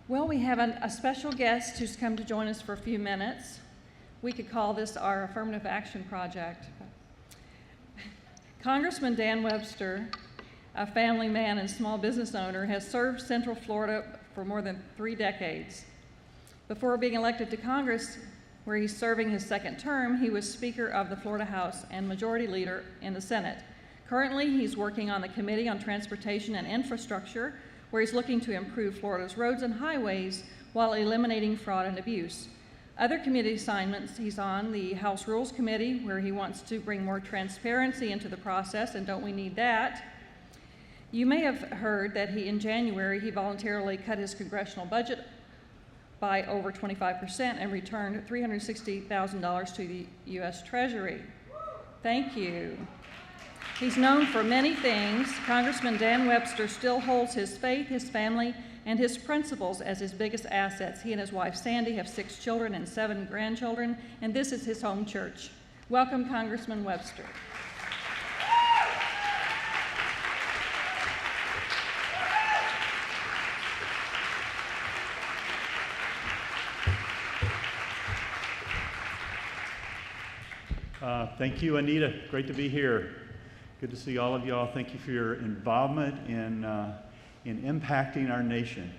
Well, we have a special guest who's come to join us for a few minutes. We could call this our affirmative action project. Congressman Dan Webster, a family man and small business owner, has served Central Florida for more than 3 decades. Before being elected to Congress, where he's serving his second term, he was Speaker of the Florida House and Majority Leader in the Senate. Currently, he's working on the Committee on Transportation and Infrastructure, where he's looking to improve Florida's roads and highways while eliminating fraud and abuse. Other committee assignments, he's on the House Rules Committee, where he wants to bring more transparency into the process, and don't we need that? You may have heard that in January, he voluntarily cut his congressional budget by over 25% and returned $360,000 to the U.S. Treasury. Thank you. He's known for many things. Congressman Dan Webster still holds his faith, his family, and his principles as his biggest assets. He and his wife Sandy have 6 children and 7 grandchildren, and this is his home church. Welcome, Congressman Webster. Thank you, Anita. Great to be here. Good to see all of y'all. Thank you for your involvement in impacting our nation.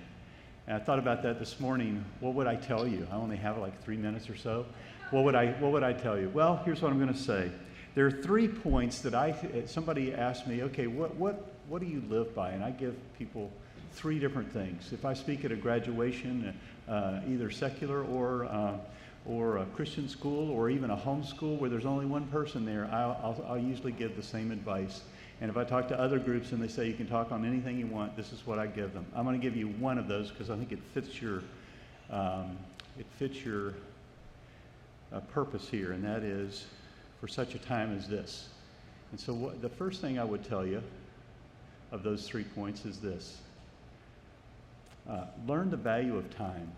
And I thought about that this morning. What would I tell you? I only have like 3 minutes or so. What would I tell you? Well, here's what I'm going to say. There are 3 points that somebody asked me, okay, what do you live by? And I give people 3 different things. If I speak at a graduation, either secular or a Christian school or even a home school where there's only one person there, I'll usually give the same advice. And if I talk to other groups and they say you can talk on anything you want, this is what I give them. I'm going to give you one of those because I think it fits your purpose here, and that is for such a time as this. And so the first thing I would tell you of those 3 points is this. Learn the value of time.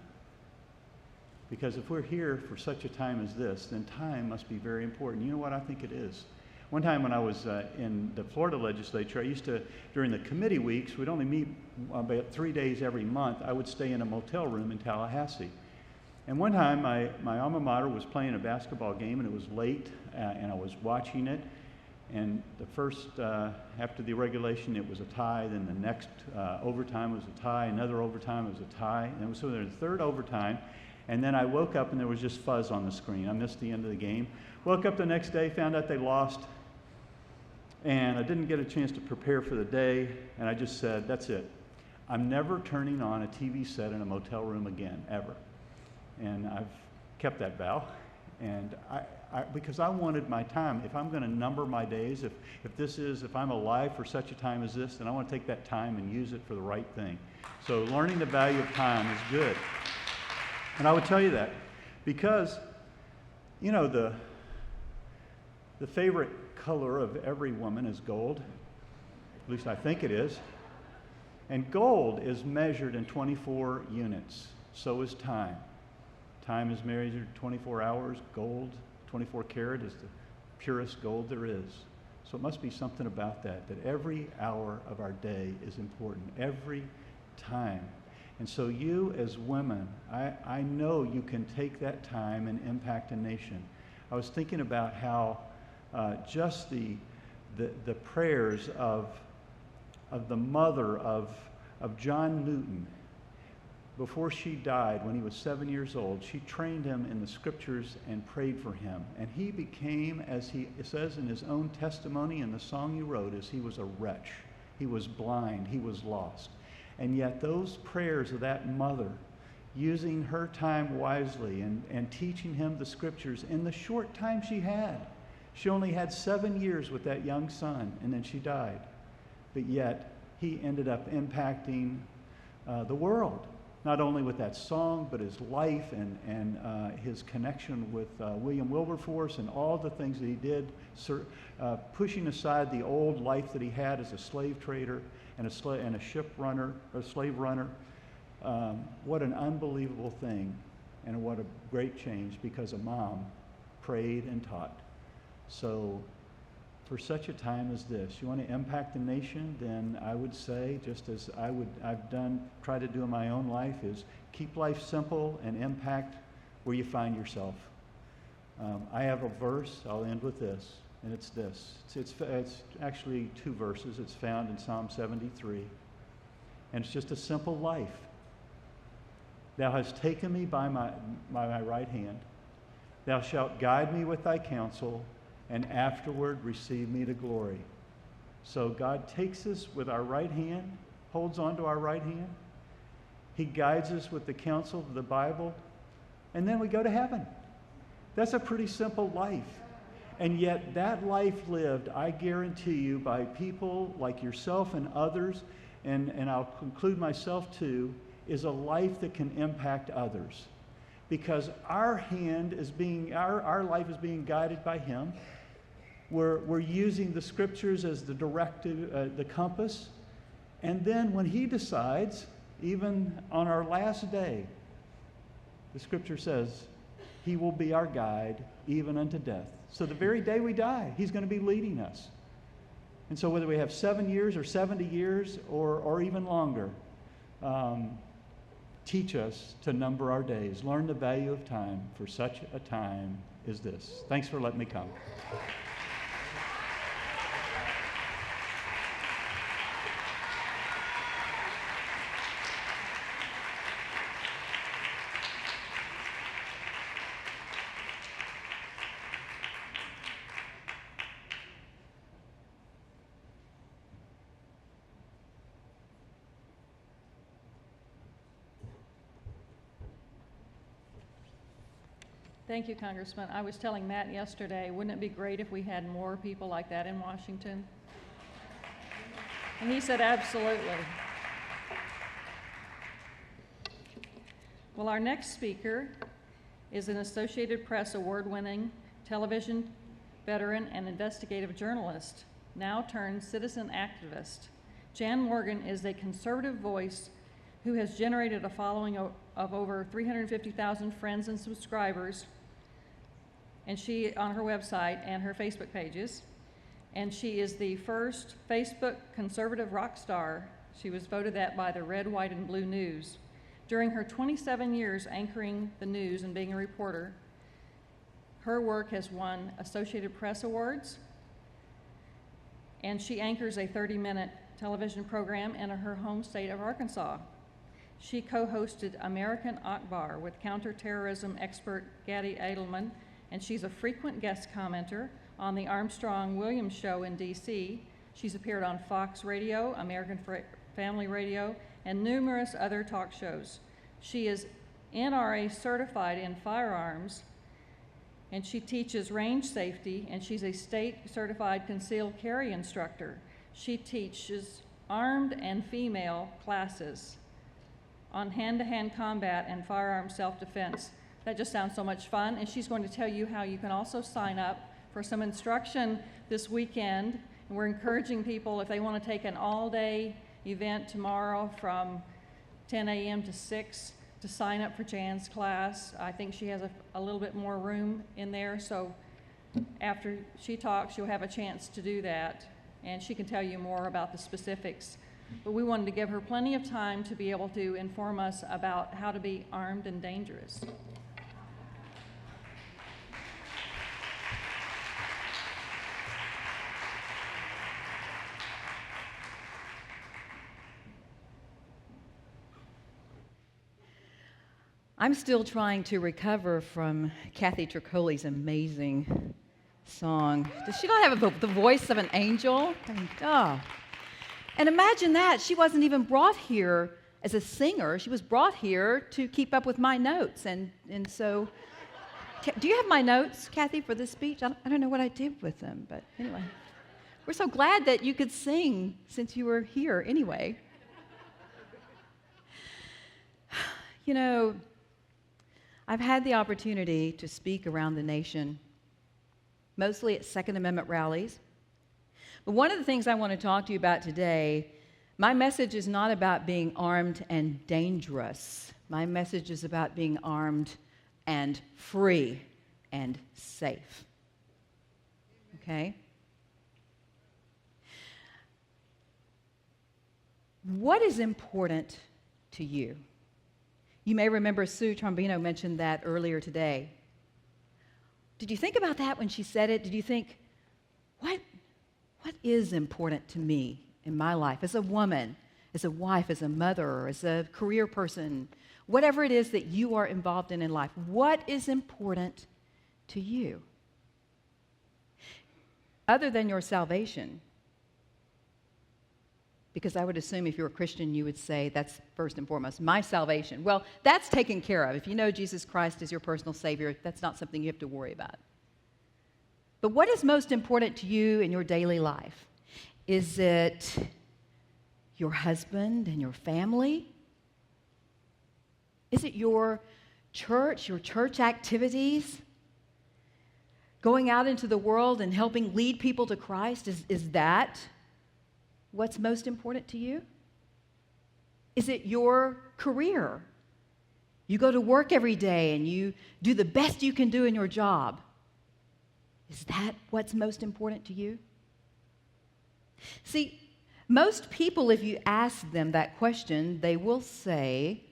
Because if we're here for such a time as this, then time must be very important. You know what? I think it is. One time when I was in the Florida legislature, I used to, during the committee weeks, we'd only meet about 3 days every month. I would stay in a motel room in Tallahassee. And one time, my alma mater was playing a basketball game, and it was late, and I was watching it. And the first, after the regulation, it was a tie. Then the next overtime was a tie. Another overtime was a tie. And so there was the 3rd overtime. And then I woke up and there was just fuzz on the screen. I missed the end of the game. Woke up the next day, found out they lost. And I didn't get a chance to prepare for the day. And I just said, that's it. I'm never turning on a TV set in a motel room again, ever. And I've kept that vow. And because I wanted my time. If I'm going to number my days, if I'm alive for such a time as this, then I want to take that time and use it for the right thing. So learning the value of time is good. And I would tell you that because, you know, the favorite color of every woman is gold. At least I think it is. And gold is measured in 24 units. So is time. Time is measured 24 hours. Gold, 24 karat, is the purest gold there is. So it must be something about that every hour of our day is important. Every time. And so you as women, I know you can take that time and impact a nation. I was thinking about how just the prayers of the mother of John Newton, before she died when he was 7 years old, she trained him in the scriptures and prayed for him. And he became, as he says in his own testimony in the song he wrote, is he was a wretch. He was blind. He was lost. And yet those prayers of that mother, using her time wisely and teaching him the scriptures in the short time she only had 7 years with that young son, and then she died. But yet he ended up impacting the world, not only with that song, but his life and his connection with William Wilberforce and all the things that he did, pushing aside the old life that he had as a slave trader and a ship runner, or a slave runner. What an unbelievable thing, and what a great change because a mom prayed and taught. So for such a time as this. You want to impact the nation, then I would say, just as try to do in my own life, is keep life simple and impact where you find yourself. I have a verse, I'll end with this, and it's this. It's actually two verses. It's found in Psalm 73. And it's just a simple life. Thou hast taken me by my right hand. Thou shalt guide me with thy counsel, and afterward receive me to glory. So God takes us with our right hand, holds on to our right hand. He guides us with the counsel of the Bible, and then we go to heaven. That's a pretty simple life. And yet that life lived, I guarantee you, by people like yourself and others, and I'll conclude myself too, is a life that can impact others. Because our life is being guided by Him. We're using the Scriptures as the directive, the compass. And then when He decides, even on our last day, the Scripture says, He will be our guide even unto death. So the very day we die, He's going to be leading us. And so whether we have 7 years or 70 years or even longer, teach us to number our days. Learn the value of time for such a time as this. Thanks for letting me come. Thank you, Congressman. I was telling Matt yesterday, wouldn't it be great if we had more people like that in Washington? And he said, absolutely. Well, our next speaker is an Associated Press award-winning television veteran and investigative journalist, now turned citizen activist. Jan Morgan is a conservative voice who has generated a following of over 350,000 friends and subscribers, and she on her website and her Facebook pages. And she is the first Facebook conservative rock star. She was voted that by the Red, White, and Blue News. During her 27 years anchoring the news and being a reporter, her work has won Associated Press awards, and she anchors a 30-minute television program in her home state of Arkansas. She co-hosted American Akbar with counterterrorism expert Gadi Edelman, and she's a frequent guest commenter on the Armstrong-Williams Show in D.C. She's appeared on Fox Radio, American Family Radio, and numerous other talk shows. She is NRA certified in firearms, and she teaches range safety, and she's a state-certified concealed carry instructor. She teaches armed and female classes on hand-to-hand combat and firearm self-defense. That just sounds so much fun, and she's going to tell you how you can also sign up for some instruction this weekend. And we're encouraging people, if they want to take an all-day event tomorrow from 10 a.m. to 6, to sign up for Jan's class. I think she has a little bit more room in there, so after she talks, you'll have a chance to do that, and she can tell you more about the specifics. But we wanted to give her plenty of time to be able to inform us about how to be armed and dangerous. I'm still trying to recover from Kathy Tricoli's amazing song. Does she not have the voice of an angel? I mean, oh. And imagine that. She wasn't even brought here as a singer. She was brought here to keep up with my notes. And so, do you have my notes, Kathy, for this speech? I don't know what I did with them, but anyway. We're so glad that you could sing since you were here anyway. You know, I've had the opportunity to speak around the nation, mostly at Second Amendment rallies. But one of the things I want to talk to you about today, my message is not about being armed and dangerous. My message is about being armed and free and safe. Okay? What is important to you? You may remember Sue Trombino mentioned that earlier today. Did you think about that when she said it? Did you think, what is important to me in my life as a woman, as a wife, as a mother, as a career person, whatever it is that you are involved in life? What is important to you? Other than your salvation. Because I would assume if you're a Christian, you would say that's first and foremost, my salvation. Well, that's taken care of. If you know Jesus Christ as your personal Savior, that's not something you have to worry about. But what is most important to you in your daily life? Is it your husband and your family? Is it your church activities? Going out into the world and helping lead people to Christ? Is that what's most important to you? Is it your career? You go to work every day and you do the best you can do in your job. Is that what's most important to you? See, most people, if you ask them that question, they will say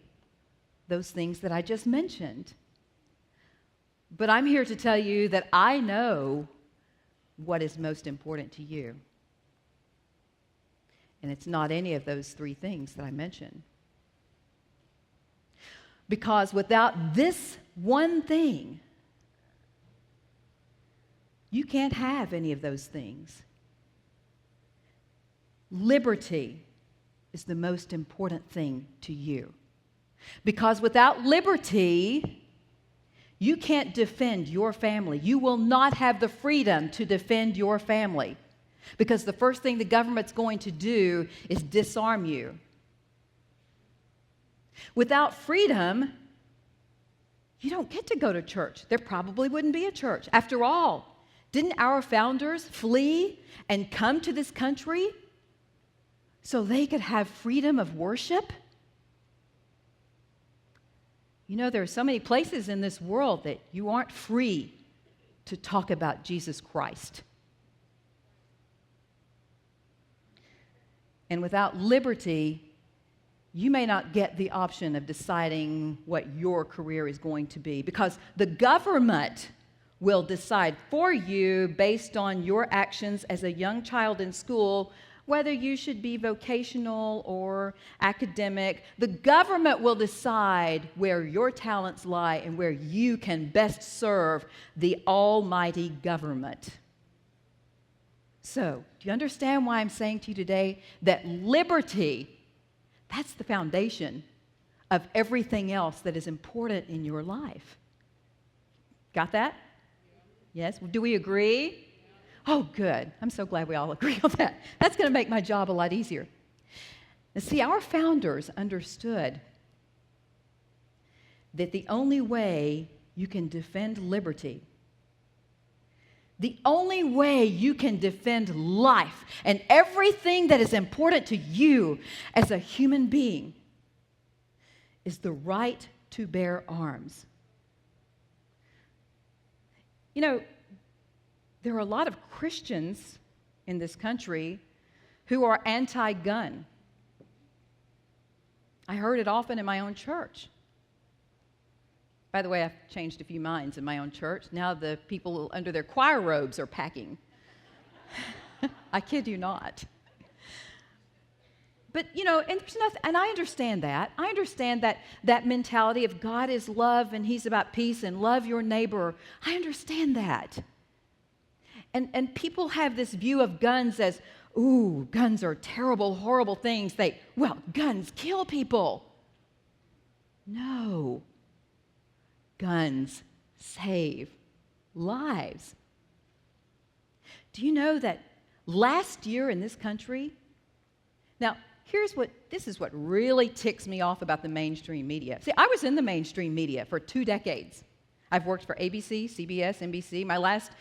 those things that I just mentioned. But I'm here to tell you that I know what is most important to you. And it's not any of those three things that I mentioned. Because without this one thing, you can't have any of those things. Liberty is the most important thing to you. Because without liberty, you can't defend your family. You will not have the freedom to defend your family. Because the first thing the government's going to do is disarm you. Without freedom, you don't get to go to church. There probably wouldn't be a church. After all, didn't our founders flee and come to this country so they could have freedom of worship? You know, there are so many places in this world that you aren't free to talk about Jesus Christ. And without liberty, you may not get the option of deciding what your career is going to be, because the government will decide for you based on your actions as a young child in school whether you should be vocational or academic. The government will decide where your talents lie and where you can best serve the almighty government. So, do you understand why I'm saying to you today that liberty, that's the foundation of everything else that is important in your life? Got that? Yes? Do we agree? Oh, good. I'm so glad we all agree on that. That's going to make my job a lot easier. Now, see, our founders understood that the only way you can defend liberty, the only way you can defend life and everything that is important to you as a human being is the right to bear arms. You know, there are a lot of Christians in this country who are anti-gun. I heard it often in my own church. By the way, I've changed a few minds in my own church. Now the people under their choir robes are packing. I kid you not. But, you know, and there's nothing, and I understand that. I understand that mentality of God is love and He's about peace and love your neighbor. I understand that. And people have this view of guns as, ooh, guns are terrible, horrible things. Guns kill people. No. Guns save lives. Do you know that last year in this country, now, this is what really ticks me off about the mainstream media. See, I was in the mainstream media for 2 decades. I've worked for ABC, CBS, NBC. My last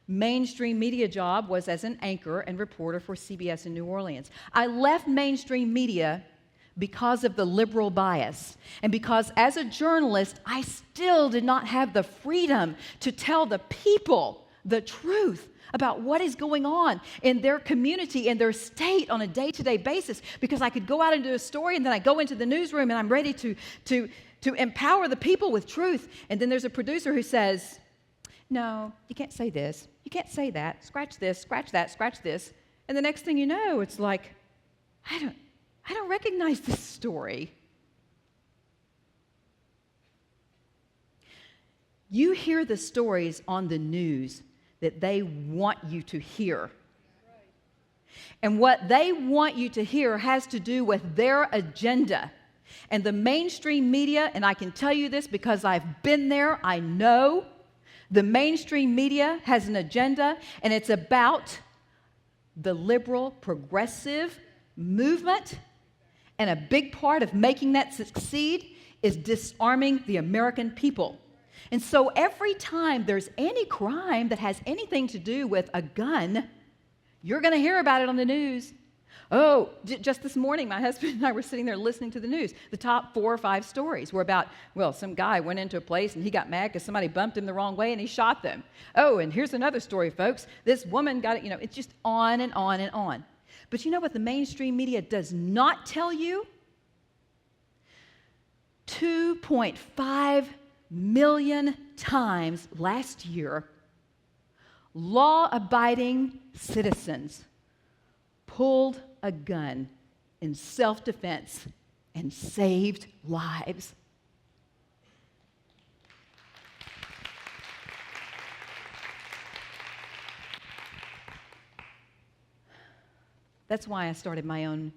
mainstream media job was as an anchor and reporter for CBS in New Orleans. I left mainstream media because of the liberal bias, and because as a journalist, I still did not have the freedom to tell the people the truth about what is going on in their community and their state on a day-to-day basis, because I could go out and do a story, and then I go into the newsroom and I'm ready to empower the people with truth. And then there's a producer who says, no, you can't say this, you can't say that, scratch this, scratch that, scratch this. And the next thing you know, it's like, I don't recognize this story. You hear the stories on the news that they want you to hear. And what they want you to hear has to do with their agenda. And the mainstream media, and I can tell you this because I've been there, I know, the mainstream media has an agenda, and it's about the liberal, progressive movement. And a big part of making that succeed is disarming the American people. And so every time there's any crime that has anything to do with a gun, you're going to hear about it on the news. Oh, just this morning, my husband and I were sitting there listening to the news. The top 4 or 5 stories were about, well, some guy went into a place and he got mad because somebody bumped him the wrong way and he shot them. Oh, and here's another story, folks. This woman got it, it's just on and on and on. But you know what the mainstream media does not tell you? 2.5 million times last year, law-abiding citizens pulled a gun in self-defense and saved lives. That's why I started my own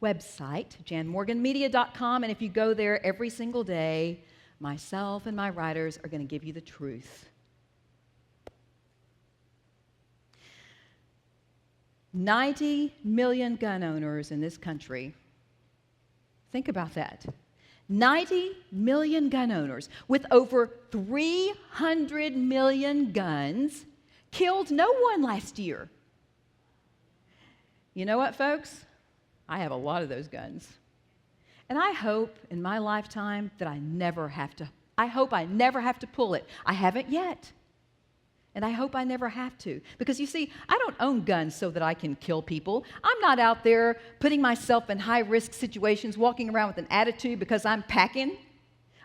website, janmorganmedia.com, and if you go there every single day, myself and my writers are going to give you the truth. 90 million gun owners in this country. Think about that. 90 million gun owners with over 300 million guns killed no one last year. You know what, folks? I have a lot of those guns. And I hope in my lifetime that I never have to pull it. I haven't yet. And I hope I never have to. Because you see, I don't own guns so that I can kill people. I'm not out there putting myself in high-risk situations, walking around with an attitude because I'm packing.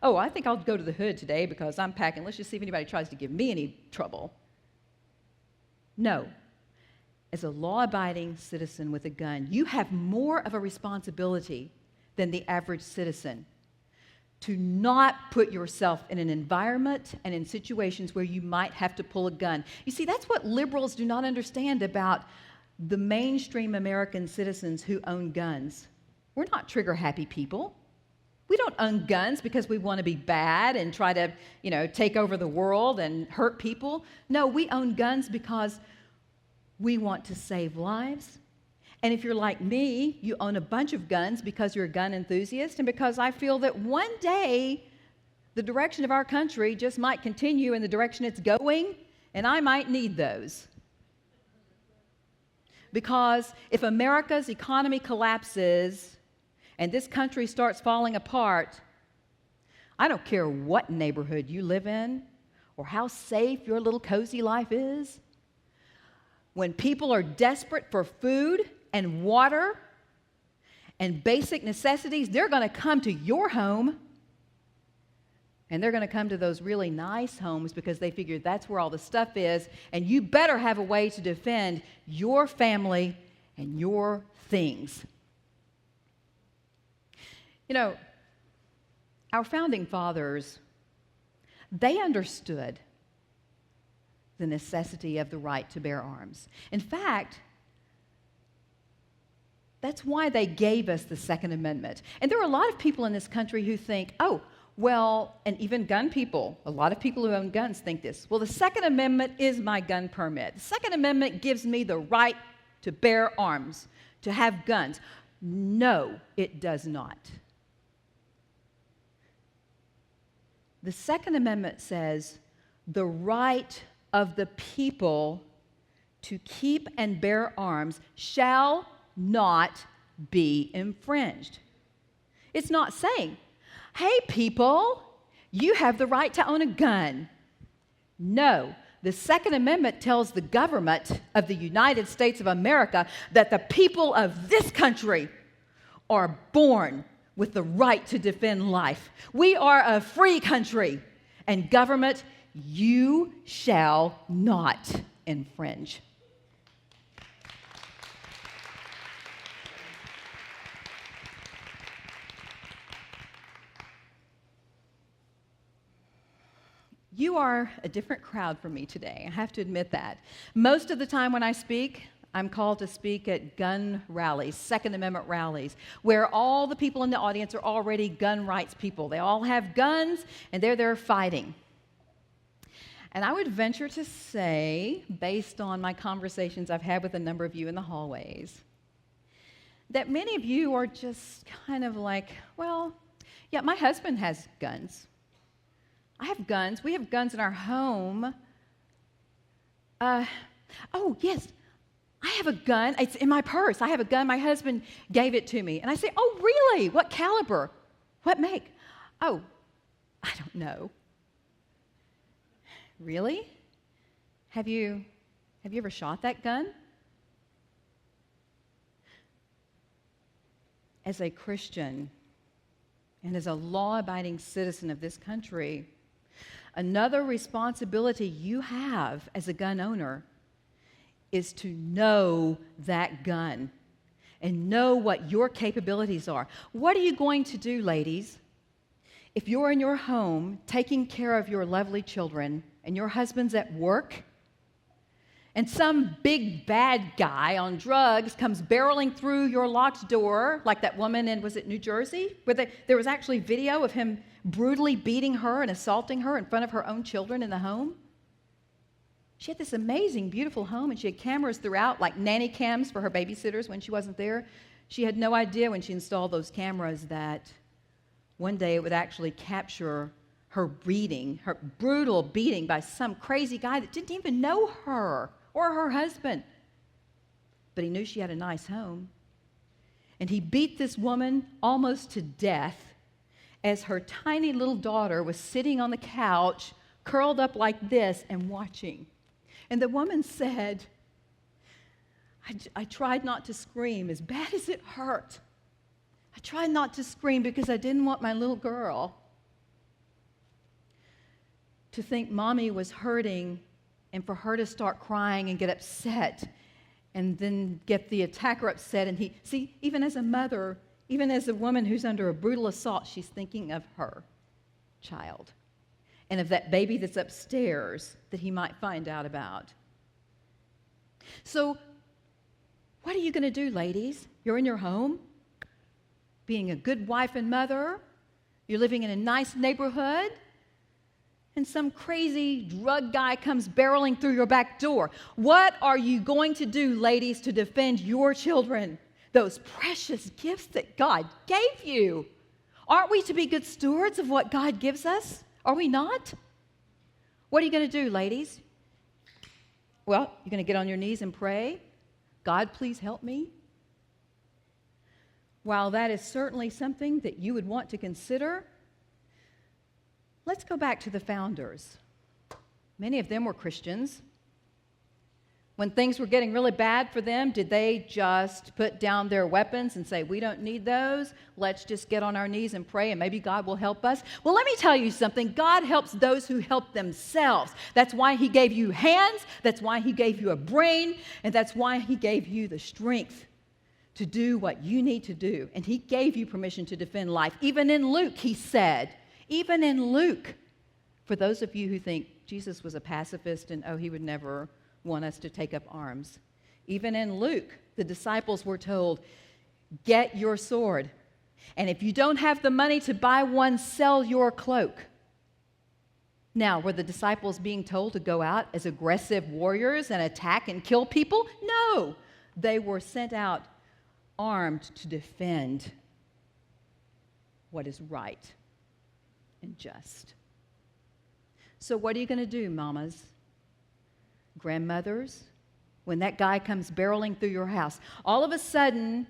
Oh, I think I'll go to the hood today because I'm packing. Let's just see if anybody tries to give me any trouble. No. As a law-abiding citizen with a gun, you have more of a responsibility than the average citizen to not put yourself in an environment and in situations where you might have to pull a gun. You see, that's what liberals do not understand about the mainstream American citizens who own guns. We're not trigger-happy people. We don't own guns because we want to be bad and try to, take over the world and hurt people. No, we own guns because we want to save lives. And if you're like me, you own a bunch of guns because you're a gun enthusiast and because I feel that one day the direction of our country just might continue in the direction it's going, and I might need those. Because if America's economy collapses and this country starts falling apart, I don't care what neighborhood you live in or how safe your little cozy life is. When people are desperate for food and water and basic necessities, they're going to come to your home, and they're going to come to those really nice homes because they figure that's where all the stuff is, and you better have a way to defend your family and your things. Our founding fathers, they understood the necessity of the right to bear arms. In fact, that's why they gave us the Second Amendment. And there are a lot of people in this country who think, and even gun people, a lot of people who own guns think this. Well, the Second Amendment is my gun permit. The Second Amendment gives me the right to bear arms, to have guns. No, it does not. The Second Amendment says the right of the people to keep and bear arms shall not be infringed. It's not saying, hey, people, you have the right to own a gun. No, the Second Amendment tells the government of the United States of America that the people of this country are born with the right to defend life. We are a free country, and government, you shall not infringe. You are a different crowd for me today. I have to admit that. Most of the time when I speak, I'm called to speak at gun rallies, Second Amendment rallies, where all the people in the audience are already gun rights people. They all have guns, and they're there fighting. And I would venture to say, based on my conversations I've had with a number of you in the hallways, that many of you are just kind of like, well, yeah, my husband has guns. I have guns. We have guns in our home. Oh, yes, I have a gun. It's in my purse. I have a gun. My husband gave it to me. And I say, oh, really? What caliber? What make? Oh, I don't know. Really? Have you ever shot that gun? As a Christian and as a law-abiding citizen of this country, another responsibility you have as a gun owner is to know that gun and know what your capabilities are. What are you going to do, ladies, if you're in your home taking care of your lovely children and your husband's at work and some big bad guy on drugs comes barreling through your locked door, like that woman in, was it New Jersey? Where there was actually video of him brutally beating her and assaulting her in front of her own children in the home? She had this amazing, beautiful home, and she had cameras throughout, like nanny cams for her babysitters when she wasn't there. She had no idea when she installed those cameras that one day it would actually capture her beating, her brutal beating by some crazy guy that didn't even know her or her husband. But he knew she had a nice home. And he beat this woman almost to death as her tiny little daughter was sitting on the couch, curled up like this and watching. And the woman said, I tried not to scream as bad as it hurt. I tried not to scream because I didn't want my little girl to think mommy was hurting and for her to start crying and get upset and then get the attacker upset. And see, even as a mother, even as a woman who's under a brutal assault, she's thinking of her child and of that baby that's upstairs that he might find out about. So what are you going to do, ladies? You're in your home, being a good wife and mother. You're living in a nice neighborhood, and some crazy drug guy comes barreling through your back door. What are you going to do, ladies, to defend your children, those precious gifts that God gave you? Aren't we to be good stewards of what God gives us? Are we not? What are you going to do, ladies? Well, you're going to get on your knees and pray, God, please help me. While that is certainly something that you would want to consider, let's go back to the founders. Many of them were Christians. When things were getting really bad for them, did they just put down their weapons and say, we don't need those, let's just get on our knees and pray and maybe God will help us? Well, let me tell you something. God helps those who help themselves. That's why he gave you hands, that's why he gave you a brain, and that's why he gave you the strength to do what you need to do. And he gave you permission to defend life. Even in Luke, he said, even in Luke, for those of you who think Jesus was a pacifist and, he would never want us to take up arms. Even in Luke, the disciples were told, get your sword. And if you don't have the money to buy one, sell your cloak. Now, were the disciples being told to go out as aggressive warriors and attack and kill people? No. They were sent out armed to defend what is right and just. So what are you going to do, mamas? Grandmothers, when that guy comes barreling through your house, all of a sudden,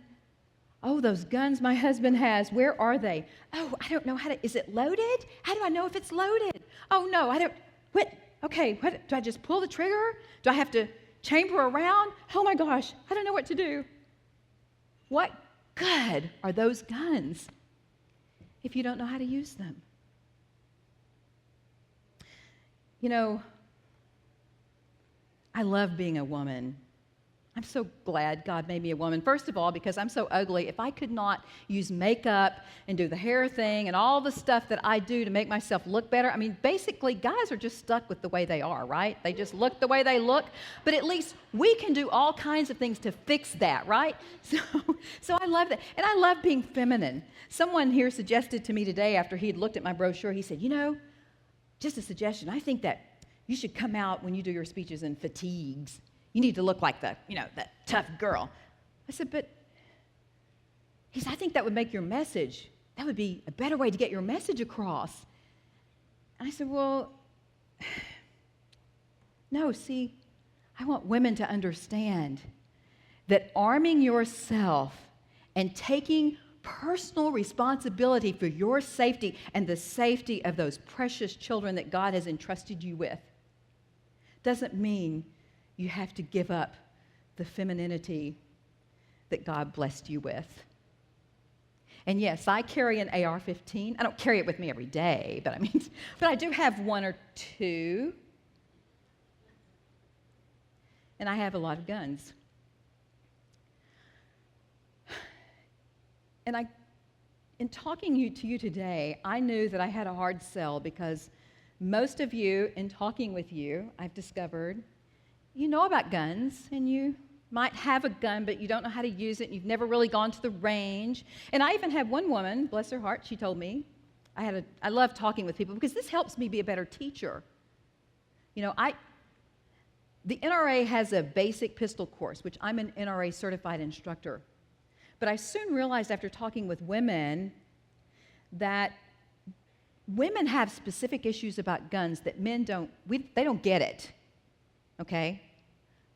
those guns my husband has, where are they? I don't know is it loaded? How do I know if it's loaded? Oh, no, I don't, what? Okay, what, do I just pull the trigger? Do I have to chamber around? Oh my gosh, I don't know what to do. What good are those guns if you don't know how to use them? You know, I love being a woman. I'm so glad God made me a woman. First of all, because I'm so ugly. If I could not use makeup and do the hair thing and all the stuff that I do to make myself look better, I mean, basically, guys are just stuck with the way they are, right? They just look the way they look. But at least we can do all kinds of things to fix that, right? So I love that. And I love being feminine. Someone here suggested to me today after he'd looked at my brochure, he said, you know, just a suggestion, I think that you should come out when you do your speeches in fatigues. You need to look like that tough girl. I said, but he said, I think that would make your message, that would be a better way to get your message across. And I said, well, no, see, I want women to understand that arming yourself and taking personal responsibility for your safety and the safety of those precious children that God has entrusted you with doesn't mean you have to give up the femininity that God blessed you with. And yes, I carry an AR-15. I don't carry it with me every day, but I do have one or two. And I have a lot of guns. And in talking to you today, I knew that I had a hard sell because most of you, in talking with you, I've discovered, you know about guns, and you might have a gun, but you don't know how to use it, and you've never really gone to the range. And I even had one woman, bless her heart, she told me, I love talking with people because this helps me be a better teacher. You know, the NRA has a basic pistol course, which I'm an NRA certified instructor. But I soon realized after talking with women that women have specific issues about guns that men they don't get it, okay?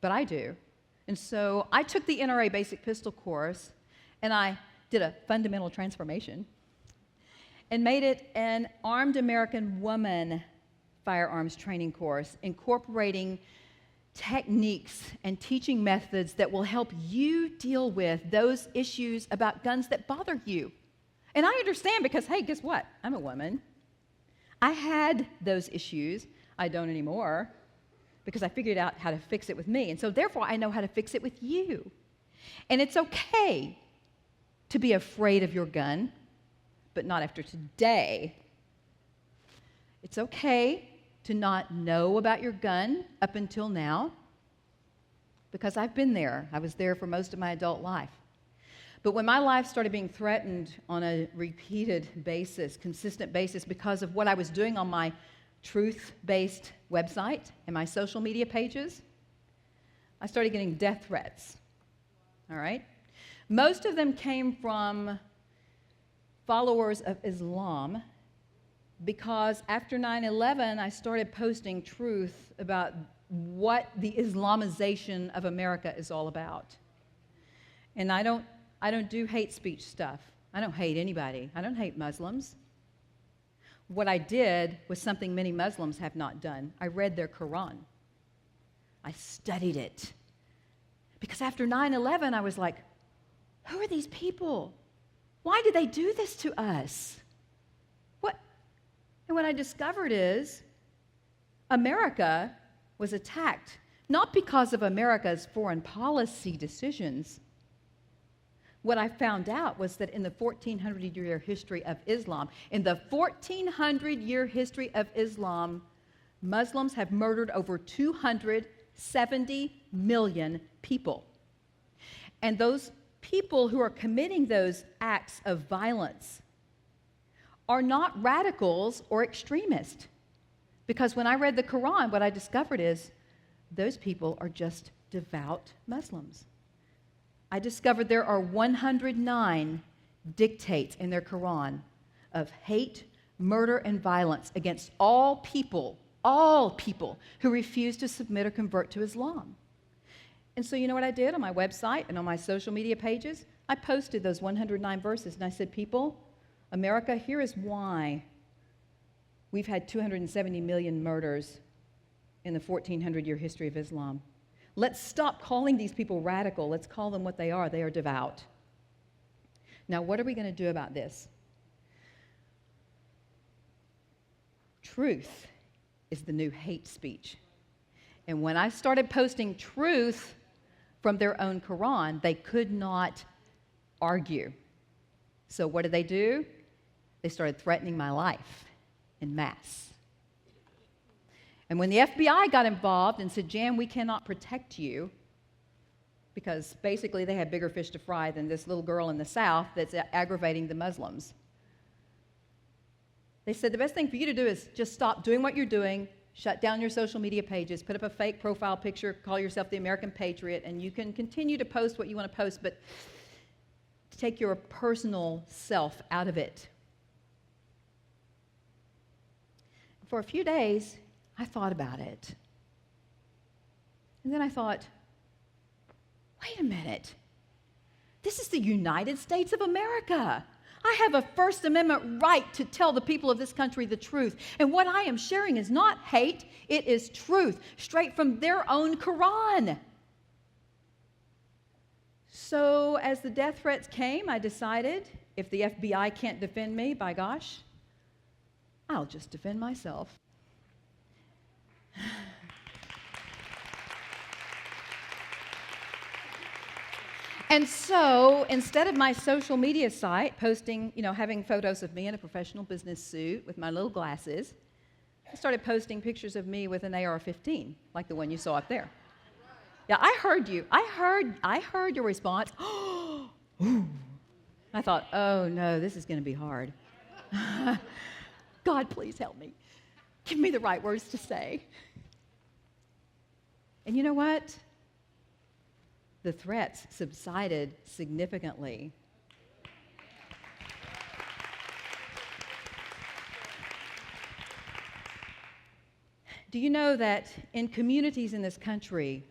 But I do. And so I took the NRA basic pistol course and I did a fundamental transformation and made it an Armed American Woman firearms training course, incorporating techniques and teaching methods that will help you deal with those issues about guns that bother you. And I understand because, hey, guess what? I'm a woman. I had those issues. I don't anymore because I figured out how to fix it with me. And so therefore, I know how to fix it with you. And it's okay to be afraid of your gun, but not after today. It's okay to not know about your gun up until now, because I've been there. I was there for most of my adult life. But when my life started being threatened on a repeated basis, consistent basis, because of what I was doing on my truth-based website and my social media pages, I started getting death threats, all right? Most of them came from followers of Islam, because after 9/11, I started posting truth about what the Islamization of America is all about. And I don't do hate speech stuff. I don't hate anybody. I don't hate Muslims. What I did was something many Muslims have not done. I read their Quran. I studied it. Because after 9/11, I was like, who are these people? Why did they do this to us? And what I discovered is America was attacked, not because of America's foreign policy decisions. What I found out was that in the 1400-year history of Islam, Muslims have murdered over 270 million people. And those people who are committing those acts of violence are not radicals or extremists. Because when I read the Quran, what I discovered is those people are just devout Muslims. I discovered there are 109 dictates in their Quran of hate, murder, and violence against all people who refuse to submit or convert to Islam. And so you know what I did on my website and on my social media pages? I posted those 109 verses, and I said, people, America, here is why we've had 270 million murders in the 1400-year history of Islam. Let's stop calling these people radical. Let's call them what they are. They are devout. Now, what are we going to do about this? Truth is the new hate speech. And when I started posting truth from their own Quran, they could not argue. So what did they do? They started threatening my life en masse. And when the FBI got involved and said, Jan, we cannot protect you, because basically they had bigger fish to fry than this little girl in the South that's aggravating the Muslims. They said the best thing for you to do is just stop doing what you're doing, shut down your social media pages, put up a fake profile picture, call yourself the American Patriot, and you can continue to post what you want to post, but take your personal self out of it. For a few days, I thought about it. And then I thought, wait a minute. This is the United States of America. I have a First Amendment right to tell the people of this country the truth. And what I am sharing is not hate, it is truth, straight from their own Quran. So as the death threats came, I decided if the FBI can't defend me, by gosh, I'll just defend myself. And so instead of my social media site posting, having photos of me in a professional business suit with my little glasses, I started posting pictures of me with an AR-15, like the one you saw up there. Yeah, I heard you. I heard your response. I thought, oh no, this is going to be hard. God, please help me. Give me the right words to say. And you know what? The threats subsided significantly. Do you know that in communities in this country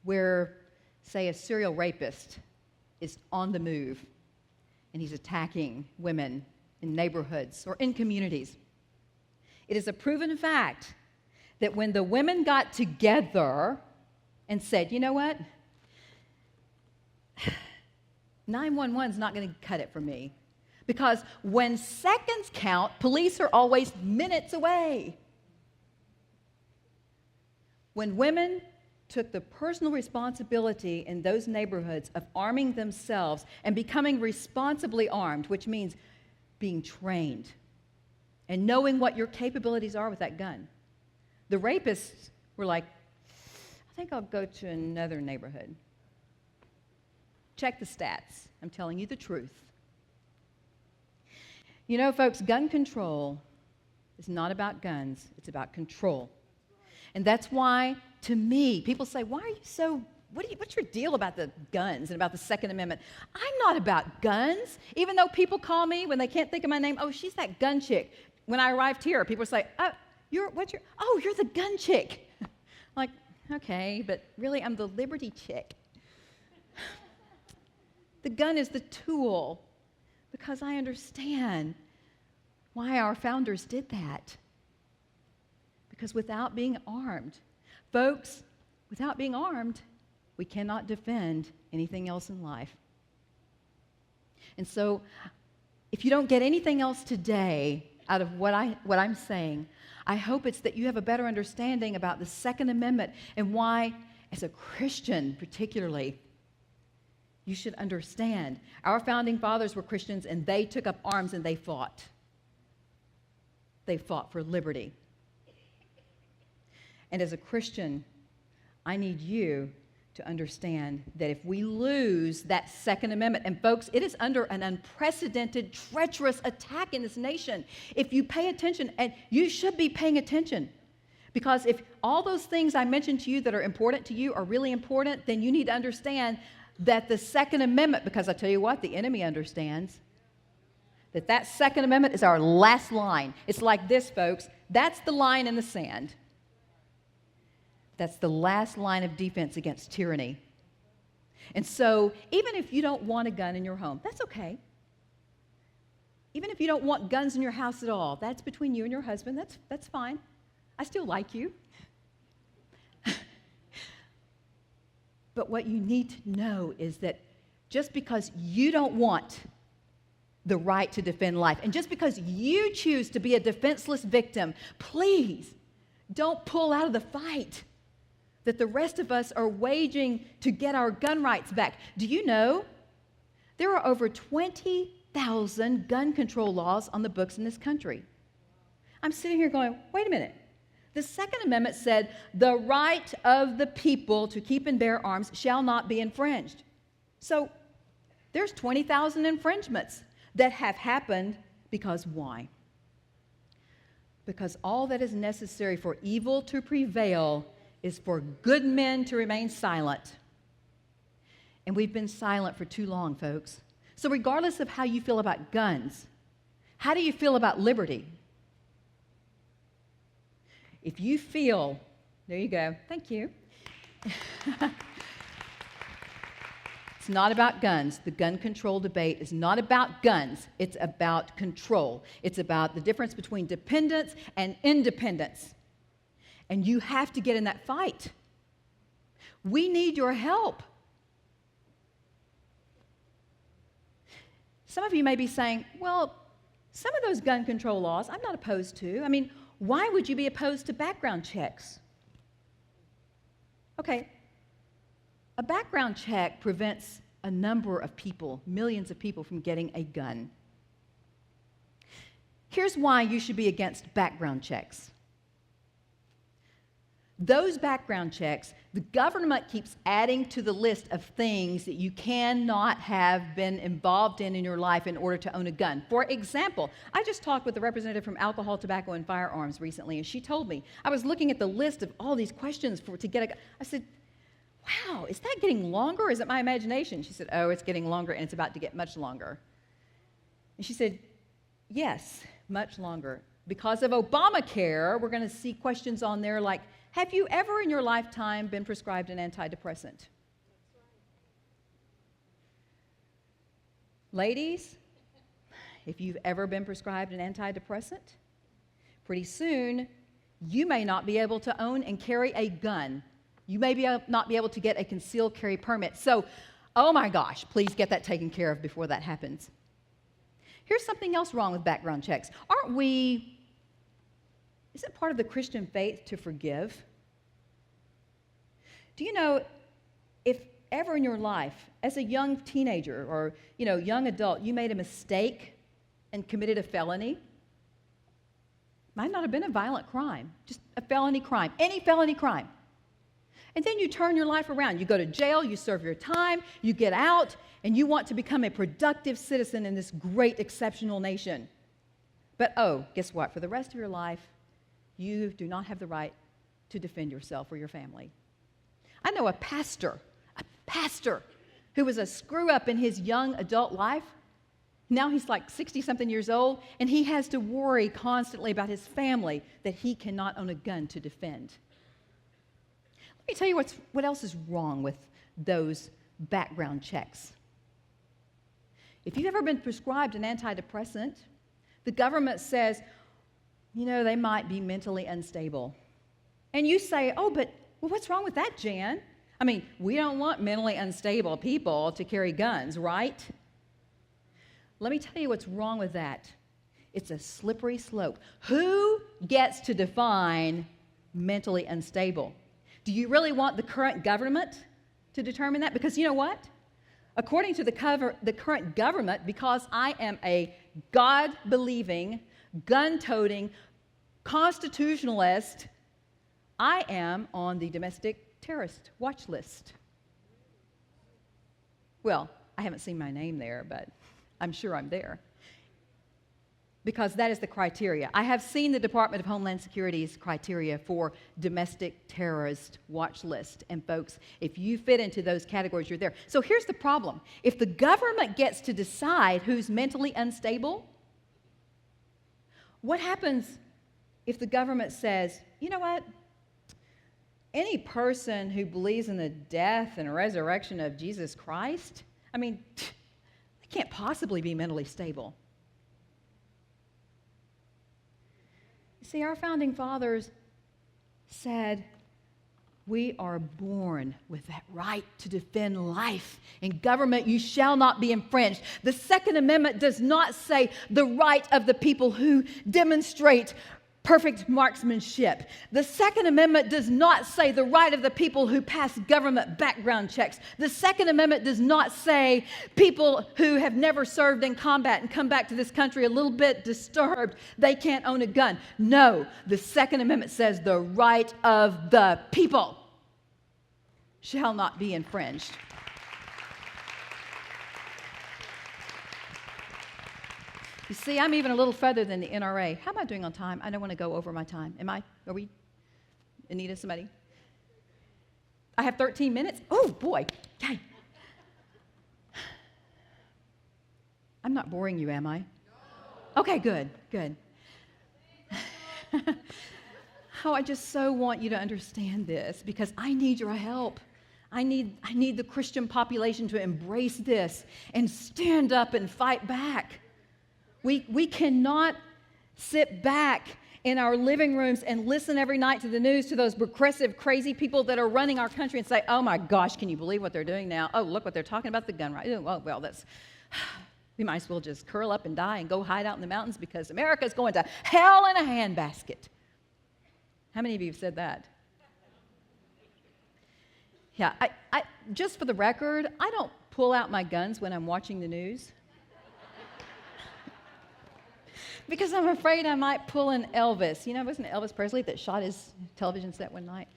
where, say, a serial rapist is on the move and he's attacking women in neighborhoods or in communities, it is a proven fact that when the women got together and said, you know what? 911 is not going to cut it for me. Because when seconds count, police are always minutes away. When women took the personal responsibility in those neighborhoods of arming themselves and becoming responsibly armed, which means being trained and knowing what your capabilities are with that gun, the rapists were like, I think I'll go to another neighborhood. Check the stats. I'm telling you the truth. You know, folks, gun control is not about guns. It's about control. And that's why, to me, people say, why are you so, what's your deal about the guns and about the Second Amendment? I'm not about guns. Even though people call me when they can't think of my name, oh, she's that gun chick. When I arrived here, people say, oh, you're the gun chick. I'm like, okay, but really, I'm the liberty chick. The gun is the tool because I understand why our founders did that. Because without being armed, folks, without being armed, we cannot defend anything else in life. And so, if you don't get anything else today out of what I'm saying, I hope it's that you have a better understanding about the Second Amendment and why, as a Christian particularly, you should understand. Our founding fathers were Christians, and they took up arms and they fought. They fought for liberty. And as a Christian, I need you to understand that if we lose that Second Amendment, and folks, it is under an unprecedented, treacherous attack in this nation. If you pay attention, and you should be paying attention, because if all those things I mentioned to you that are important to you are really important, then you need to understand that the Second Amendment, because I tell you what, the enemy understands that Second Amendment is our last line. It's like this, folks. That's the line in the sand. That's the last line of defense against tyranny. And so, even if you don't want a gun in your home, that's okay. Even if you don't want guns in your house at all, that's between you and your husband. That's fine. I still like you. But what you need to know is that just because you don't want the right to defend life, and just because you choose to be a defenseless victim, please don't pull out of the fight that the rest of us are waging to get our gun rights back. Do you know there are over 20,000 gun control laws on the books in this country? I'm sitting here going, wait a minute. The Second Amendment said the right of the people to keep and bear arms shall not be infringed. So there's 20,000 infringements that have happened because why? Because all that is necessary for evil to prevail is for good men to remain silent. And we've been silent for too long, folks. So regardless of how you feel about guns, how do you feel about liberty? If you feel, there you go, thank you. It's not about guns. The gun control debate is not about guns. It's about control. It's about the difference between dependence and independence. And you have to get in that fight. We need your help. Some of you may be saying, well, some of those gun control laws I'm not opposed to. I mean, why would you be opposed to background checks? Okay, a background check prevents a number of people, millions of people, from getting a gun. Here's why you should be against background checks. Those background checks, the government keeps adding to the list of things that you cannot have been involved in your life in order to own a gun. For example, I just talked with a representative from Alcohol, Tobacco, and Firearms recently, and she told me, I was looking at the list of all these questions to get a gun. I said, wow, is that getting longer, or is it my imagination? She said, oh, it's getting longer, and it's about to get much longer. And she said, yes, much longer. Because of Obamacare, we're going to see questions on there like, have you ever in your lifetime been prescribed an antidepressant? Ladies, if you've ever been prescribed an antidepressant, pretty soon you may not be able to own and carry a gun. You may not be able to get a concealed carry permit. So, oh my gosh, please get that taken care of before that happens. Here's something else wrong with background checks. Isn't part of the Christian faith to forgive? Do you know, if ever in your life, as a young teenager or, young adult, you made a mistake and committed a felony, might not have been a violent crime, just a felony crime, any felony crime. And then you turn your life around. You go to jail, you serve your time, you get out, and you want to become a productive citizen in this great, exceptional nation. But guess what? For the rest of your life, you do not have the right to defend yourself or your family. I know a pastor who was a screw-up in his young adult life. Now he's like 60-something years old, and he has to worry constantly about his family that he cannot own a gun to defend. Let me tell you what else is wrong with those background checks. If you've ever been prescribed an antidepressant, the government says, they might be mentally unstable. And you say, but what's wrong with that, Jan? I mean, we don't want mentally unstable people to carry guns, right? Let me tell you what's wrong with that. It's a slippery slope. Who gets to define mentally unstable? Do you really want the current government to determine that? Because you know what? According to the current government, because I am a God-believing, gun-toting constitutionalist, I am on the domestic terrorist watch list. Well, I haven't seen my name there, but I'm sure I'm there. Because that is the criteria. I have seen the Department of Homeland Security's criteria for domestic terrorist watch list. And folks, if you fit into those categories, you're there. So here's the problem. If the government gets to decide who's mentally unstable, what happens if the government says, you know what? Any person who believes in the death and resurrection of Jesus Christ, they can't possibly be mentally stable. See, our founding fathers said, We are born with that right to defend life. In government, you shall not be infringed. The Second Amendment does not say the right of the people who demonstrate perfect marksmanship. The Second Amendment does not say the right of the people who pass government background checks. The Second Amendment does not say people who have never served in combat and come back to this country a little bit disturbed, they can't own a gun. No, the Second Amendment says the right of the people shall not be infringed. You see, I'm even a little further than the NRA. How am I doing on time? I don't want to go over my time. Are we? Anita, somebody? I have 13 minutes? Oh, boy. Okay. I'm not boring you, am I? Okay, good. Oh, I just so want you to understand this because I need your help. I need the Christian population to embrace this and stand up and fight back. We cannot sit back in our living rooms and listen every night to the news to those progressive, crazy people that are running our country and say, oh my gosh, can you believe what they're doing now? Oh, look what they're talking about, the gun right. Oh, well, we might as well just curl up and die and go hide out in the mountains because America's going to hell in a handbasket. How many of you have said that? Yeah, I just for the record, I don't pull out my guns when I'm watching the news. Because I'm afraid I might pull an Elvis. You know, wasn't it Elvis Presley that shot his television set one night?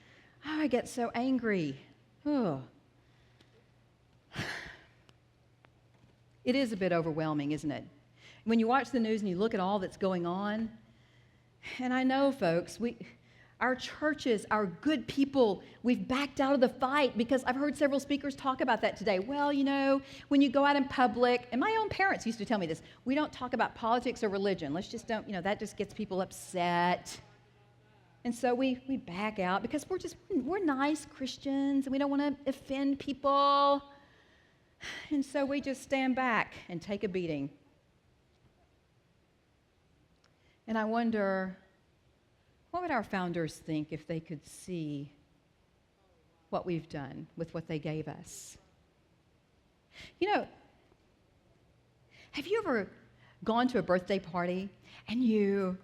Oh, I get so angry. Oh. It is a bit overwhelming, isn't it? When you watch the news and you look at all that's going on, and I know, folks, our churches, our good people, we've backed out of the fight because I've heard several speakers talk about that today. Well, you know, when you go out in public, and my own parents used to tell me this, we don't talk about politics or religion. Let's just don't, that just gets people upset. And so we back out because we're nice Christians and we don't want to offend people. And so we just stand back and take a beating. And I wonder, what would our founders think if they could see what we've done with what they gave us? You know, have you ever gone to a birthday party and you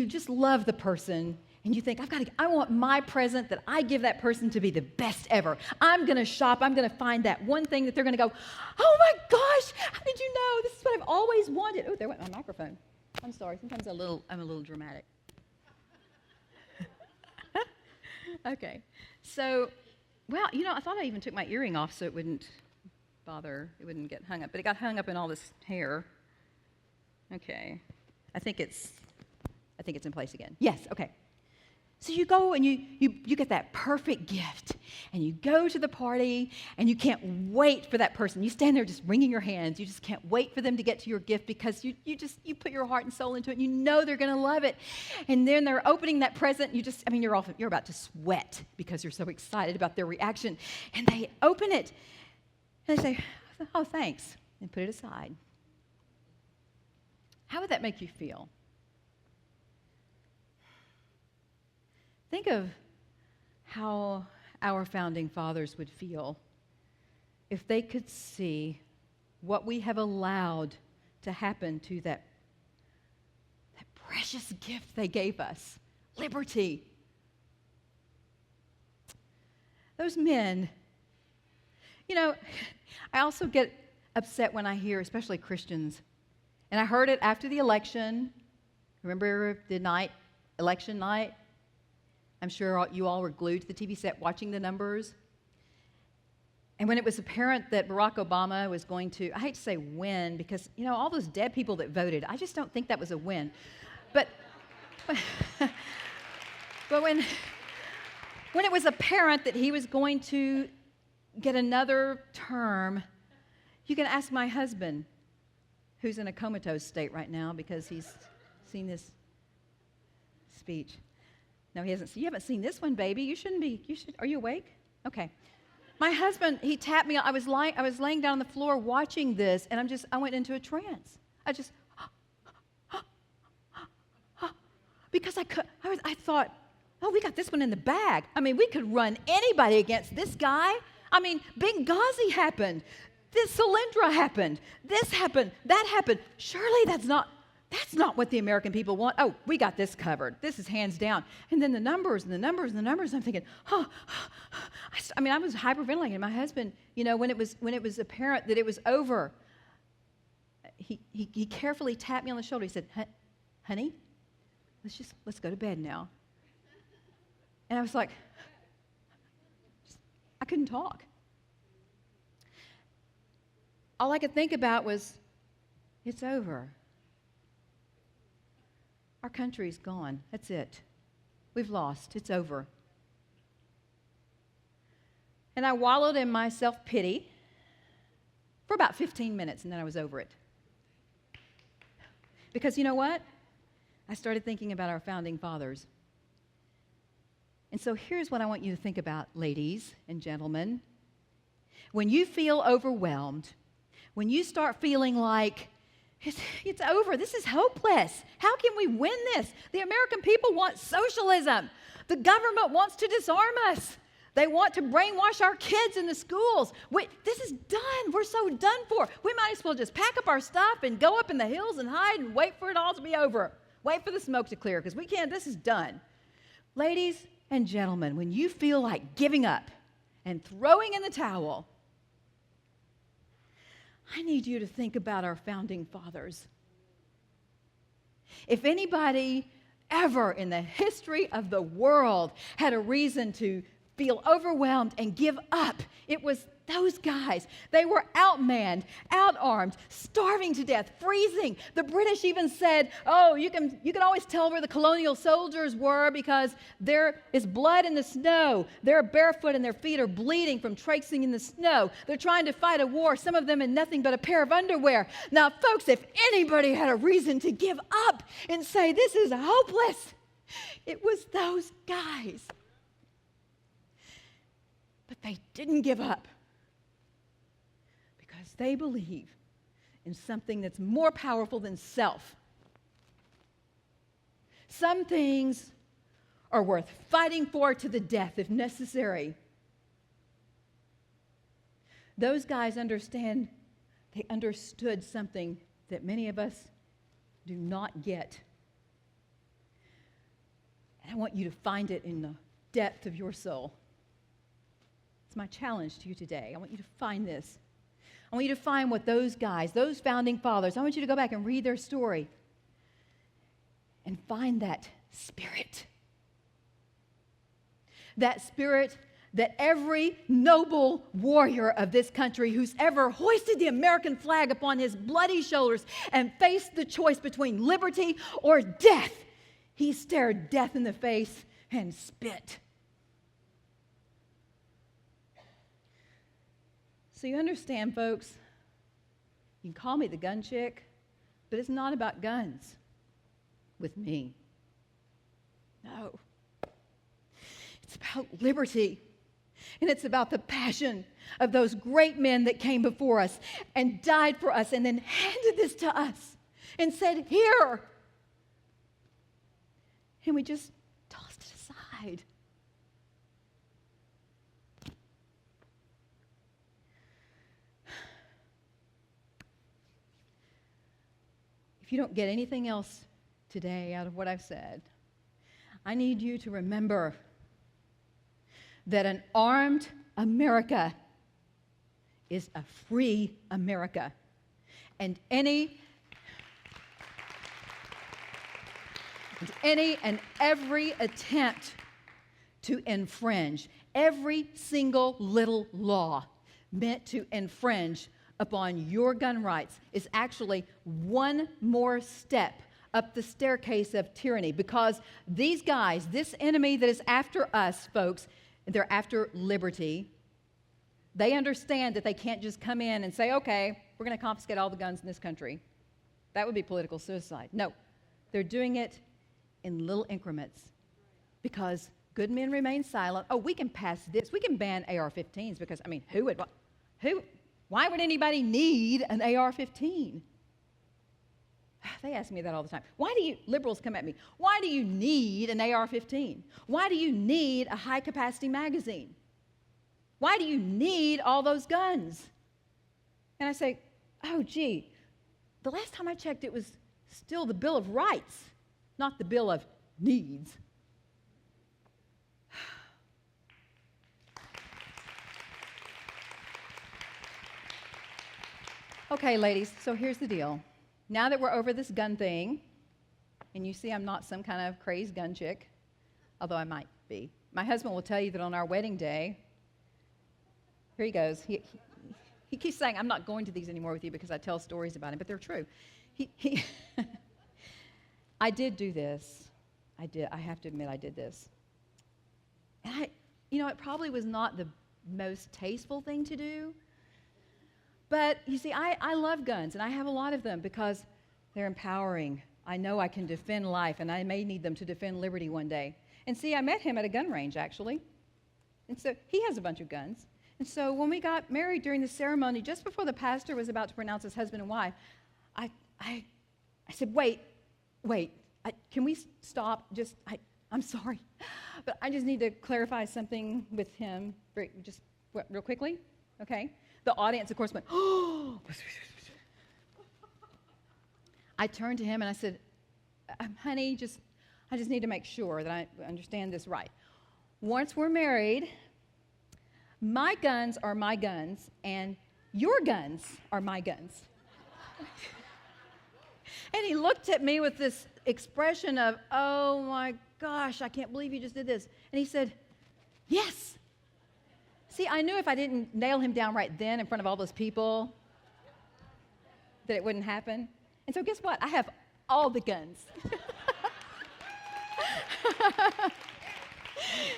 just love the person and you think, I want my present that I give that person to be the best ever. I'm going to shop. I'm going to find that one thing that they're going to go, oh my gosh, how did you know? This is what I've always wanted. Oh, there went my microphone. I'm sorry. Sometimes I'm a little dramatic. Okay. So, well, I thought I even took my earring off so it wouldn't get hung up. But it got hung up in all this hair. Okay. I think it's in place again. Yes, okay. So you go and you get that perfect gift, and you go to the party, and you can't wait for that person. You stand there just wringing your hands. You just can't wait for them to get to your gift because you put your heart and soul into it, and you know they're going to love it. And then they're opening that present. You're about to sweat because you're so excited about their reaction. And they open it, and they say, "Oh, thanks," and put it aside. How would that make you feel? Think of how our founding fathers would feel if they could see what we have allowed to happen to that precious gift they gave us, liberty. Those men, I also get upset when I hear, especially Christians, and I heard it after the election. Remember the election night? I'm sure you all were glued to the TV set watching the numbers. And when it was apparent that Barack Obama was going to, I hate to say win, because, all those dead people that voted, I just don't think that was a win. But when it was apparent that he was going to get another term, you can ask my husband, who's in a comatose state right now because he's seen this speech. No, he hasn't. You haven't seen this one, baby. You shouldn't be. Are you awake? Okay. My husband, he tapped me. I was laying down on the floor watching this, and I went into a trance. Because I thought, Oh, we got this one in the bag. I mean, we could run anybody against this guy. I mean, Benghazi happened. This Solyndra happened. This happened. That happened. Surely that's not what the American people want. Oh, we got this covered. This is hands down. And then the numbers and the numbers and the numbers. I'm thinking, I was hyperventilating. My husband, when it was apparent that it was over, he carefully tapped me on the shoulder. He said, honey, let's go to bed now. And I was like, I couldn't talk. All I could think about was, it's over. Our country's gone. That's it. We've lost. It's over. And I wallowed in my self-pity for about 15 minutes, and then I was over it. Because you know what? I started thinking about our founding fathers. And so here's what I want you to think about, ladies and gentlemen. When you feel overwhelmed, when you start feeling like it's over, this is hopeless, how can we win this? The American people want socialism. The government wants to disarm us. They want to brainwash our kids in the schools. This is done. We're so done for. We might as well just pack up our stuff and go up in the hills and hide and wait for it all to be over. Wait for the smoke to clear, because we can't. This is done. Ladies and gentlemen, when you feel like giving up and throwing in the towel, I need you to think about our founding fathers. If anybody ever in the history of the world had a reason to feel overwhelmed and give up, it was those guys. They were outmanned, outarmed, starving to death, freezing. The British even said, oh, you can always tell where the colonial soldiers were because there is blood in the snow. They're barefoot and their feet are bleeding from traipsing in the snow. They're trying to fight a war, some of them in nothing but a pair of underwear. Now, folks, if anybody had a reason to give up and say, this is hopeless, it was those guys. But they didn't give up. They believe in something that's more powerful than self. Some things are worth fighting for to the death if necessary. Those guys they understood something that many of us do not get. And I want you to find it in the depth of your soul. It's my challenge to you today. I want you to find this. I want you to find what those guys, those founding fathers, I want you to go back and read their story and find that spirit. That spirit that every noble warrior of this country who's ever hoisted the American flag upon his bloody shoulders and faced the choice between liberty or death, he stared death in the face and spit. So you understand, folks, you can call me the gun chick, but it's not about guns with me. No. It's about liberty. And it's about the passion of those great men that came before us and died for us and then handed this to us and said, here. And we just tossed it aside. If you don't get anything else today out of what I've said, I need you to remember that an armed America is a free America. And any and every attempt to infringe every single little law meant to infringe upon your gun rights is actually one more step up the staircase of tyranny, because these guys, this enemy that is after us, folks, they're after liberty. They understand that they can't just come in and say, okay, we're going to confiscate all the guns in this country. That would be political suicide. No, they're doing it in little increments because good men remain silent. Oh, we can pass this. We can ban AR-15s because, why would anybody need an AR-15? They ask me that all the time. Why do you, liberals come at me, why do you need an AR-15? Why do you need a high-capacity magazine? Why do you need all those guns? And I say, oh, gee, the last time I checked, it was still the Bill of Rights, not the Bill of Needs. Okay, ladies, so here's the deal. Now that we're over this gun thing, and you see I'm not some kind of crazed gun chick, although I might be. My husband will tell you that on our wedding day, here he goes. He keeps saying, I'm not going to these anymore with you because I tell stories about him, but they're true. I did do this. I have to admit I did this. And it probably was not the most tasteful thing to do. But you see, I love guns, and I have a lot of them because they're empowering. I know I can defend life, and I may need them to defend liberty one day. And see, I met him at a gun range, actually. And so he has a bunch of guns. And so when we got married during the ceremony, just before the pastor was about to pronounce us husband and wife, I said, wait, can we stop? I'm sorry, but I just need to clarify something with him real quickly, okay? The audience, of course, went, oh. I turned to him and I said, honey, I just need to make sure that I understand this right. Once we're married, my guns are my guns, and your guns are my guns. And he looked at me with this expression of, oh my gosh, I can't believe you just did this. And he said, yes. See, I knew if I didn't nail him down right then in front of all those people, that it wouldn't happen. And so guess what? I have all the guns.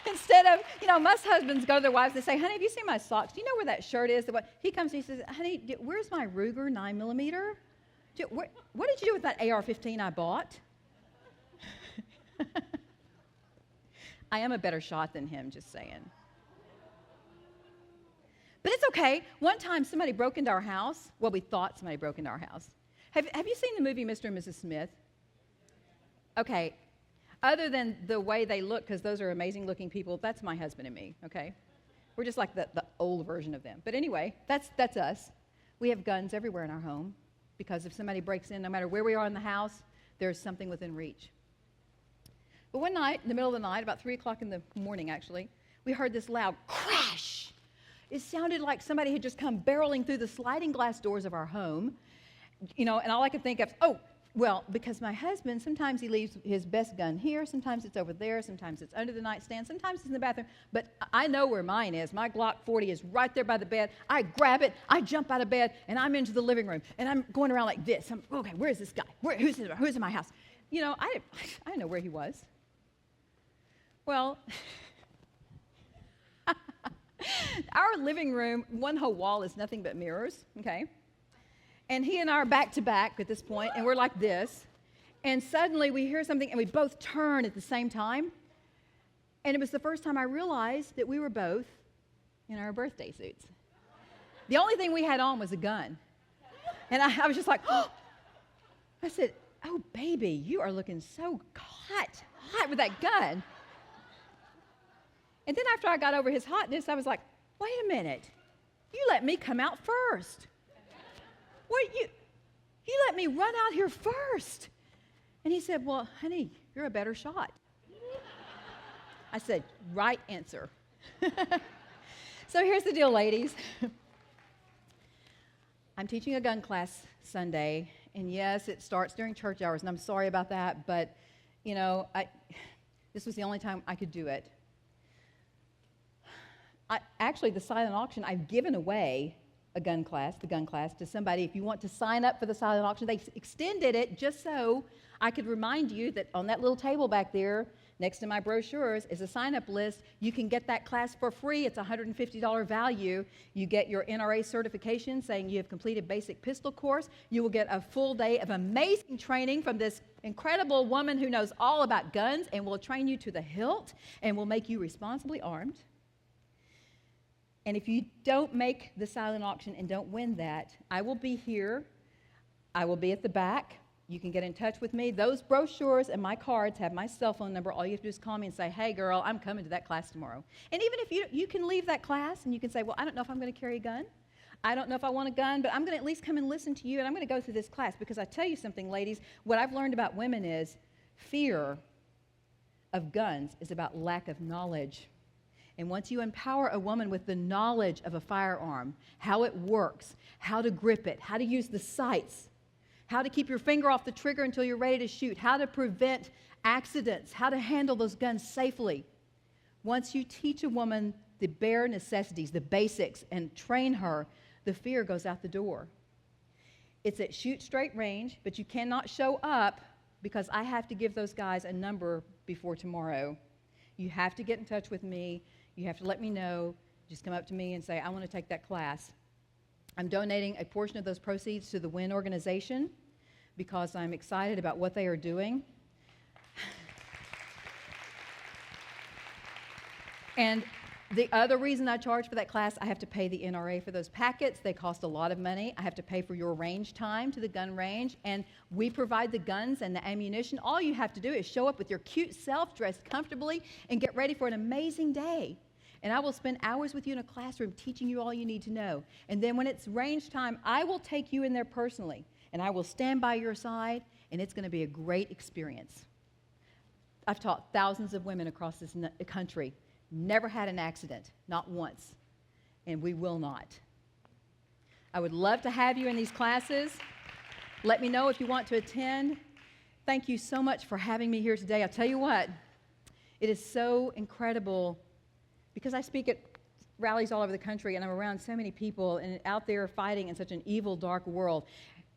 Instead of, most husbands go to their wives and say, honey, have you seen my socks? Do you know where that shirt is? He comes and he says, honey, where's my Ruger 9mm? What did you do with that AR-15 I bought? I am a better shot than him, just saying. But it's okay. One time somebody broke into our house. Well, we thought somebody broke into our house. Have you seen the movie Mr. and Mrs. Smith? Okay. Other than the way they look, because those are amazing-looking people, that's my husband and me, okay? We're just like the old version of them. But anyway, that's us. We have guns everywhere in our home because if somebody breaks in, no matter where we are in the house, there's something within reach. But one night, in the middle of the night, about 3 o'clock in the morning, actually, we heard this loud crash. It sounded like somebody had just come barreling through the sliding glass doors of our home, and all I could think of, because my husband, sometimes he leaves his best gun here, sometimes it's over there, sometimes it's under the nightstand, sometimes it's in the bathroom, but I know where mine is. My Glock 40 is right there by the bed. I grab it, I jump out of bed, and I'm into the living room, and I'm going around like this. Okay, where's this guy? Who's in my house? I didn't know where he was. Well, our living room, one whole wall is nothing but mirrors, okay? And he and I are back to back at this point, and we're like this. And suddenly we hear something, and we both turn at the same time. And it was the first time I realized that we were both in our birthday suits. The only thing we had on was a gun. And I was just like, oh. I said, oh, baby, you are looking so hot with that gun. And then after I got over his hotness, I was like, wait a minute. You let me come out first. You let me run out here first. And he said, well, honey, you're a better shot. I said, right answer. So here's the deal, ladies. I'm teaching a gun class Sunday, and yes, it starts during church hours, and I'm sorry about that, but, this was the only time I could do it. Actually, the silent auction, I've given away the gun class to somebody. If you want to sign up for the silent auction, they extended it just so I could remind you that on that little table back there, next to my brochures, is a sign-up list. You can get that class for free. It's a $150 value. You get your NRA certification saying you have completed basic pistol course. You will get a full day of amazing training from this incredible woman who knows all about guns and will train you to the hilt and will make you responsibly armed. And if you don't make the silent auction and don't win that, I will be here. I will be at the back. You can get in touch with me. Those brochures and my cards have my cell phone number. All you have to do is call me and say, hey, girl, I'm coming to that class tomorrow. And even if you can leave that class and you can say, well, I don't know if I'm going to carry a gun. I don't know if I want a gun, but I'm going to at least come and listen to you, and I'm going to go through this class. Because I tell you something, ladies, what I've learned about women is fear of guns is about lack of knowledge. And once you empower a woman with the knowledge of a firearm, how it works, how to grip it, how to use the sights, how to keep your finger off the trigger until you're ready to shoot, how to prevent accidents, how to handle those guns safely. Once you teach a woman the bare necessities, the basics, and train her, the fear goes out the door. It's at shoot straight range, but you cannot show up because I have to give those guys a number before tomorrow. You have to get in touch with me. You have to let me know. Just come up to me and say, I want to take that class. I'm donating a portion of those proceeds to the WIN organization because I'm excited about what they are doing. And the other reason I charge for that class, I have to pay the NRA for those packets. They cost a lot of money. I have to pay for your range time to the gun range. And we provide the guns and the ammunition. All you have to do is show up with your cute self, dressed comfortably, and get ready for an amazing day. And I will spend hours with you in a classroom teaching you all you need to know. And then when it's range time, I will take you in there personally. And I will stand by your side, and it's going to be a great experience. I've taught thousands of women across this country. Never had an accident, not once, and we will not. I would love to have you in these classes. Let me know if you want to attend. Thank you so much for having me here today. I'll tell you what, it is so incredible because I speak at rallies all over the country and I'm around so many people and out there fighting in such an evil, dark world.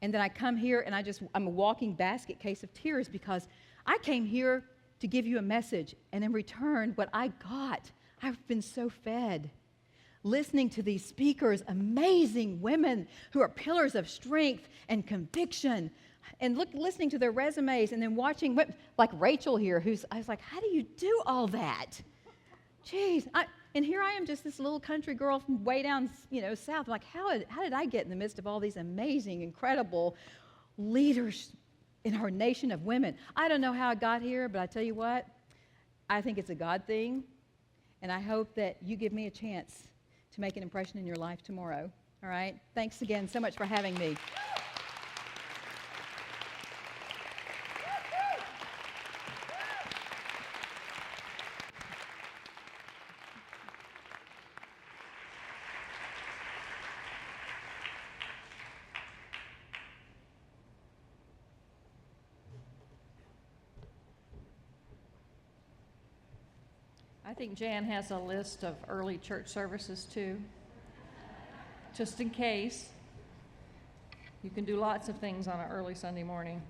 And then I come here and I'm a walking basket case of tears because I came here to give you a message, and in return, what I got, I've been so fed. Listening to these speakers, amazing women who are pillars of strength and conviction, and listening to their resumes, and then watching, like Rachel here, I was like, how do you do all that? Jeez, and here I am, just this little country girl from way down, south. I'm like, how did I get in the midst of all these amazing, incredible leaders in our nation of women? I don't know how I got here, but I tell you what, I think it's a God thing, and I hope that you give me a chance to make an impression in your life tomorrow. All right? Thanks again so much for having me. I think Jan has a list of early church services too, just in case. You can do lots of things on an early Sunday morning.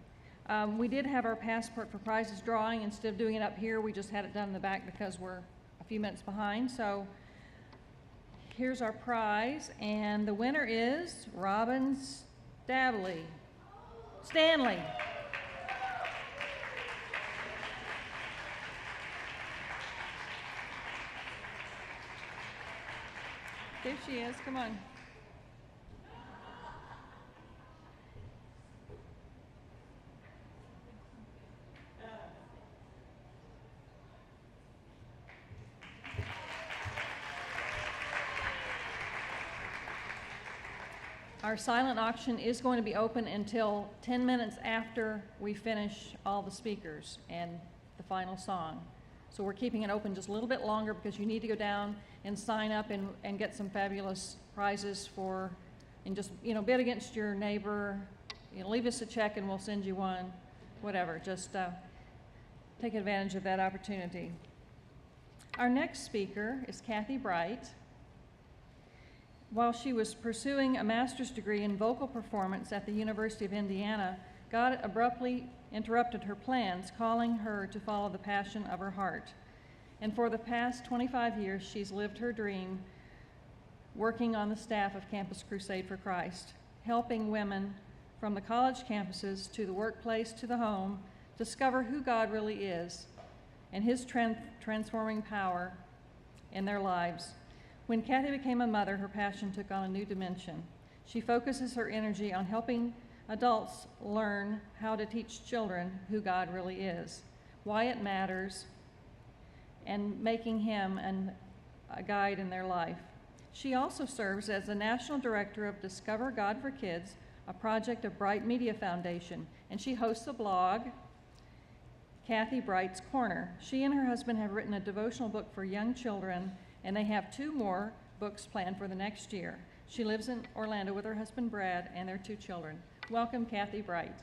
We did have our Passport for Prizes drawing. Instead of doing it up here, we just had it done in the back because we're a few minutes behind. So here's our prize, and the winner is Robin Stanley. There she is, come on. Our silent auction is going to be open until 10 minutes after we finish all the speakers and the final song. So we're keeping it open just a little bit longer because you need to go down and sign up and get some fabulous prizes and just, bid against your neighbor. Leave us a check and we'll send you one, whatever. Just take advantage of that opportunity. Our next speaker is Kathy Bright. While she was pursuing a master's degree in vocal performance at the University of Indiana, God abruptly interrupted her plans, calling her to follow the passion of her heart. And for the past 25 years, she's lived her dream working on the staff of Campus Crusade for Christ, helping women from the college campuses to the workplace to the home discover who God really is and his transforming power in their lives. When Kathy became a mother, her passion took on a new dimension. She focuses her energy on helping adults learn how to teach children who God really is, why it matters, and making him a guide in their life. She also serves as the National Director of Discover God for Kids, a project of Bright Media Foundation, and she hosts a blog, Kathy Bright's Corner. She and her husband have written a devotional book for young children, and they have 2 more books planned for the next year. She lives in Orlando with her husband Brad and their 2 children. Welcome, Kathy Bright.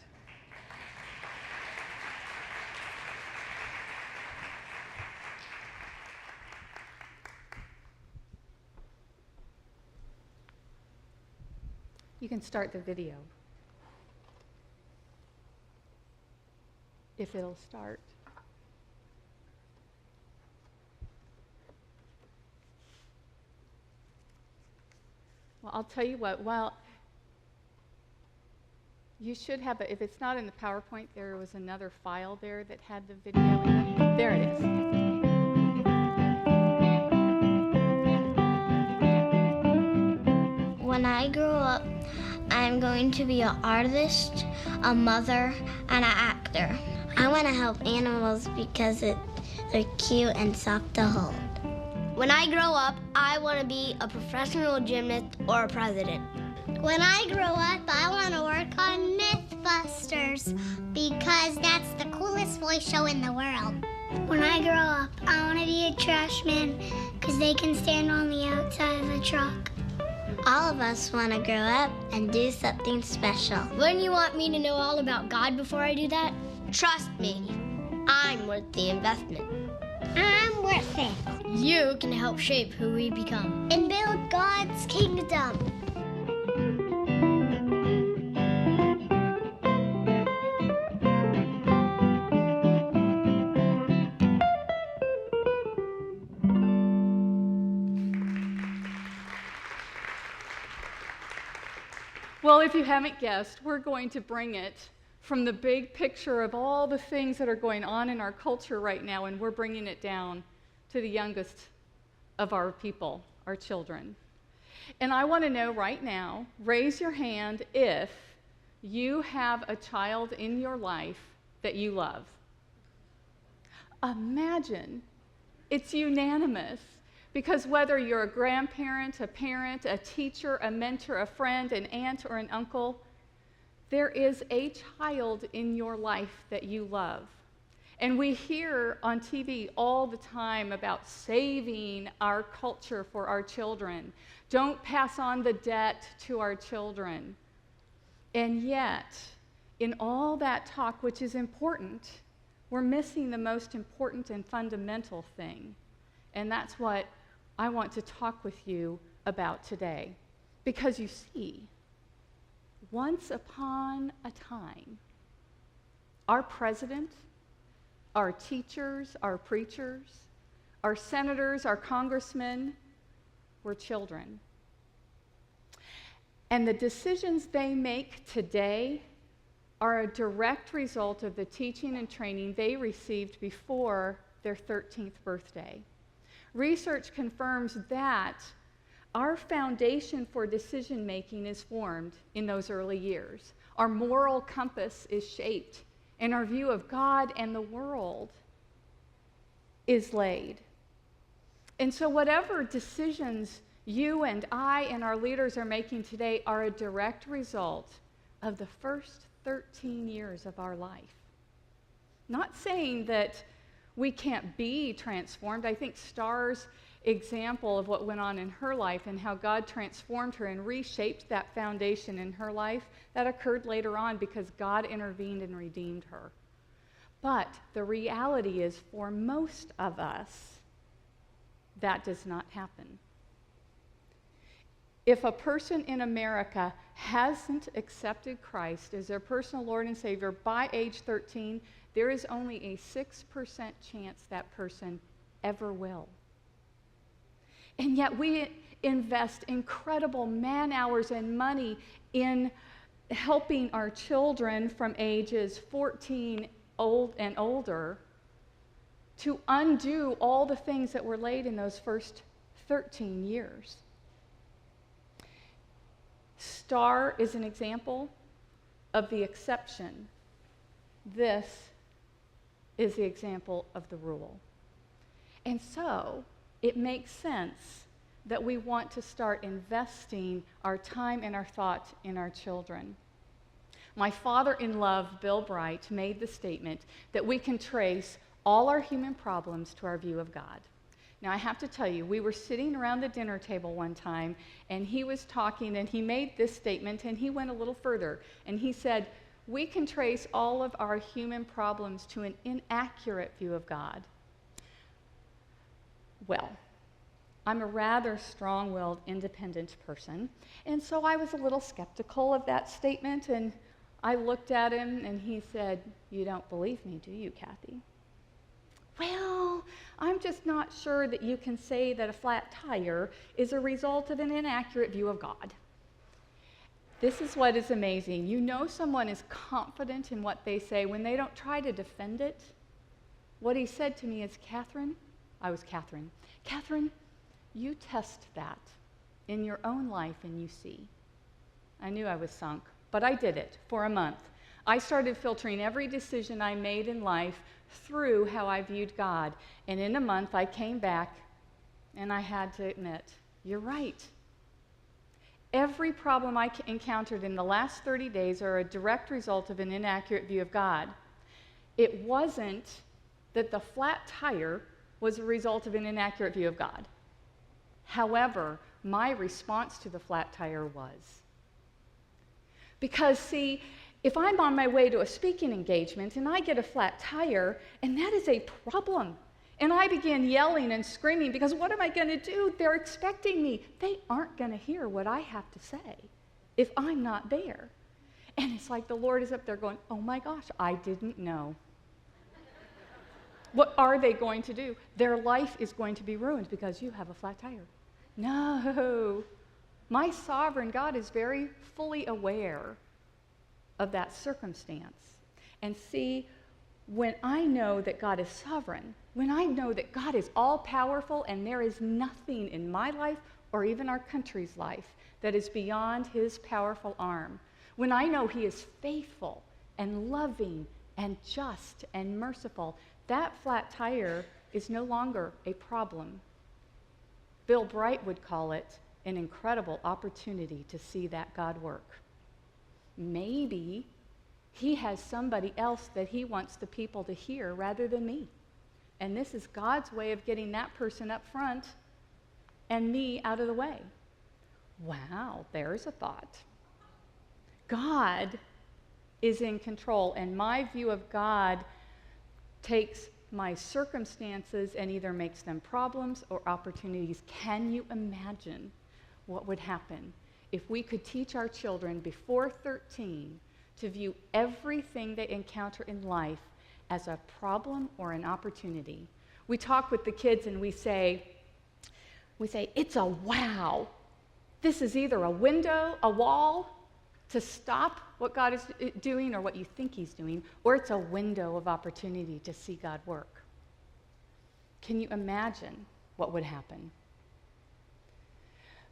You can start the video. If it'll start. Well, I'll tell you what, you should have if it's not in the PowerPoint, there was another file there that had the video in it. There it is. When I grow up, I'm going to be an artist, a mother, and an actor. I want to help animals because they're cute and soft to hold. When I grow up, I want to be a professional gymnast or a president. When I grow up, I want to work on Mythbusters because that's the coolest voice show in the world. When I grow up, I want to be a trash man because they can stand on the outside of a truck. All of us want to grow up and do something special. Wouldn't you want me to know all about God before I do that? Trust me, I'm worth the investment. I'm worth it. You can help shape who we become and build God's kingdom. Well, if you haven't guessed, we're going to bring it from the big picture of all the things that are going on in our culture right now, and we're bringing it down to the youngest of our people, our children. And I want to know right now, raise your hand if you have a child in your life that you love. Imagine it's unanimous. Because whether you're a grandparent, a parent, a teacher, a mentor, a friend, an aunt, or an uncle, there is a child in your life that you love. And we hear on TV all the time about saving our culture for our children. Don't pass on the debt to our children. And yet, in all that talk, which is important, we're missing the most important and fundamental thing. And that's what I want to talk with you about today. Because you see, once upon a time, our president, our teachers, our preachers, our senators, our congressmen were children. And the decisions they make today are a direct result of the teaching and training they received before their 13th birthday. Research confirms that our foundation for decision making is formed in those early years. Our moral compass is shaped, and our view of God and the world is laid. And so whatever decisions you and I and our leaders are making today are a direct result of the first 13 years of our life. Not saying that we can't be transformed. I think Star's example of what went on in her life and how God transformed her and reshaped that foundation in her life, that occurred later on because God intervened and redeemed her. But the reality is, for most of us, that does not happen. If a person in America hasn't accepted Christ as their personal Lord and Savior by age 13, there is only a 6% chance that person ever will. And yet we invest incredible man-hours and money in helping our children from ages 14 and older to undo all the things that were laid in those first 13 years. Star is an example of the exception, this is the example of the rule. And so it makes sense that we want to start investing our time and our thought in our children. My father-in-law, Bill Bright, made the statement that we can trace all our human problems to our view of God. Now, I have to tell you, we were sitting around the dinner table one time, and he was talking, and he made this statement, and he went a little further, and he said, we can trace all of our human problems to an inaccurate view of God. Well, I'm a rather strong-willed, independent person, and so I was a little skeptical of that statement, and I looked at him, and he said, you don't believe me, do you, Kathy? Well, I'm just not sure that you can say that a flat tire is a result of an inaccurate view of God. This is what is amazing. You know someone is confident in what they say when they don't try to defend it. What he said to me is, Catherine, you test that in your own life and you see. I knew I was sunk, but I did it for a month. I started filtering every decision I made in life through how I viewed God. And in a month, I came back, and I had to admit, you're right. Every problem I encountered in the last 30 days are a direct result of an inaccurate view of God. It wasn't that the flat tire was a result of an inaccurate view of God. However, my response to the flat tire was. Because, see, if I'm on my way to a speaking engagement and I get a flat tire, and that is a problem, and I begin yelling and screaming because what am I going to do? They're expecting me. They aren't going to hear what I have to say if I'm not there. And it's like the Lord is up there going, oh my gosh, I didn't know. What are they going to do? Their life is going to be ruined because you have a flat tire. No. My sovereign God is very fully aware of that circumstance. And see, when I know that God is sovereign, when I know that God is all-powerful and there is nothing in my life or even our country's life that is beyond his powerful arm, when I know he is faithful and loving and just and merciful, that flat tire is no longer a problem. Bill Bright would call it an incredible opportunity to see that God work. Maybe he has somebody else that he wants the people to hear rather than me. And this is God's way of getting that person up front and me out of the way. Wow, there's a thought. God is in control, and my view of God takes my circumstances and either makes them problems or opportunities. Can you imagine what would happen if we could teach our children before 13 to view everything they encounter in life as a problem or an opportunity? We talk with the kids and we say, it's a wow. This is either a window, a wall to stop what God is doing or what you think he's doing, or it's a window of opportunity to see God work. Can you imagine what would happen?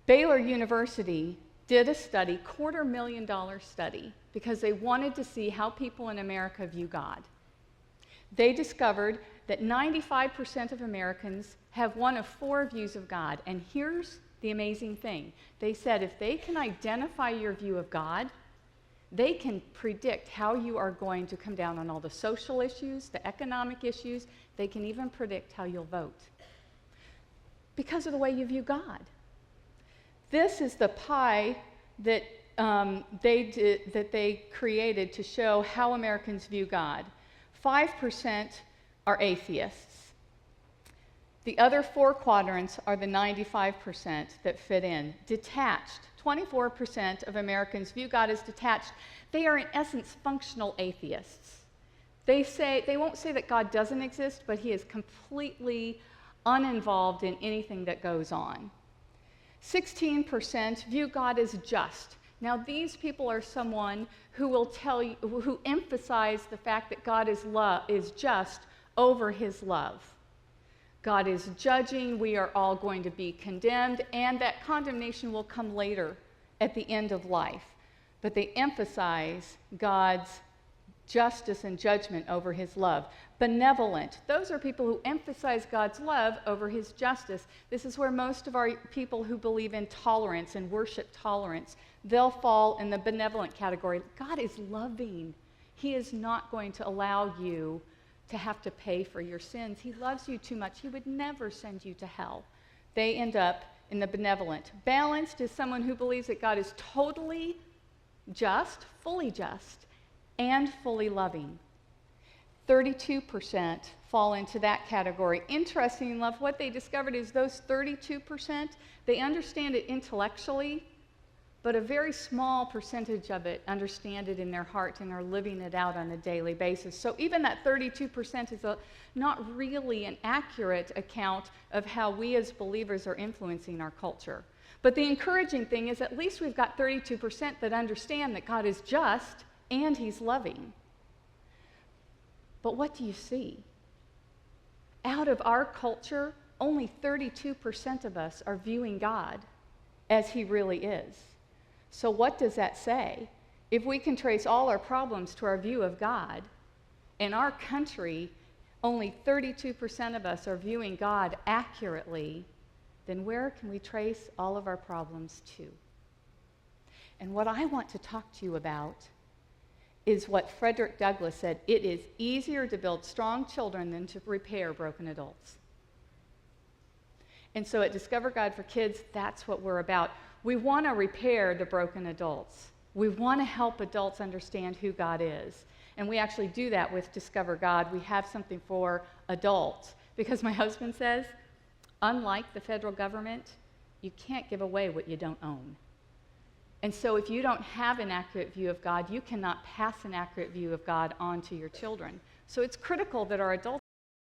Baylor University did a study, $250,000 study, because they wanted to see how people in America view God. They discovered that 95% of Americans have one of 4 views of God. And here's the amazing thing. They said if they can identify your view of God, they can predict how you are going to come down on all the social issues, the economic issues. They can even predict how you'll vote because of the way you view God. This is the pie that they created to show how Americans view God. 5% are atheists. The other 4 quadrants are the 95% that fit in. Detached. 24% of Americans view God as detached. They are in essence functional atheists. They won't say that God doesn't exist, but he is completely uninvolved in anything that goes on. 16% view God as just. Now, these people are someone who will tell you, who emphasize the fact that God is just over his love. God is judging, we are all going to be condemned, and that condemnation will come later at the end of life. but they emphasize God's justice and judgment over his love. Benevolent, those are people who emphasize God's love over his justice. This is where most of our people who believe in tolerance and worship tolerance, they'll fall in the benevolent category. God is loving. He is not going to allow you to have to pay for your sins. He loves you too much. He would never send you to hell. They end up in the benevolent. Balanced is someone who believes that God is totally just, and fully loving. 32% fall into that category. Interesting enough, what they discovered is those 32%, they understand it intellectually, but a very small percentage of it understand it in their heart and are living it out on a daily basis. So even that 32% is not really an accurate account of how we as believers are influencing our culture. But the encouraging thing is at least we've got 32% that understand that God is just and he's loving. But what do you see? Out of our culture, only 32% of us are viewing God as he really is. So what does that say? If we can trace all our problems to our view of God, in our country, only 32% of us are viewing God accurately, then where can we trace all of our problems to? And what I want to talk to you about is what Frederick Douglass said: it is easier to build strong children than to repair broken adults. And so at Discover God for Kids, that's what we're about. We want to repair the broken adults. We want to help adults understand who God is. And we actually do that with Discover God. We have something for adults. Because my husband says, unlike the federal government, you can't give away what you don't own. And so if you don't have an accurate view of God, you cannot pass an accurate view of God on to your children. So it's critical that our adults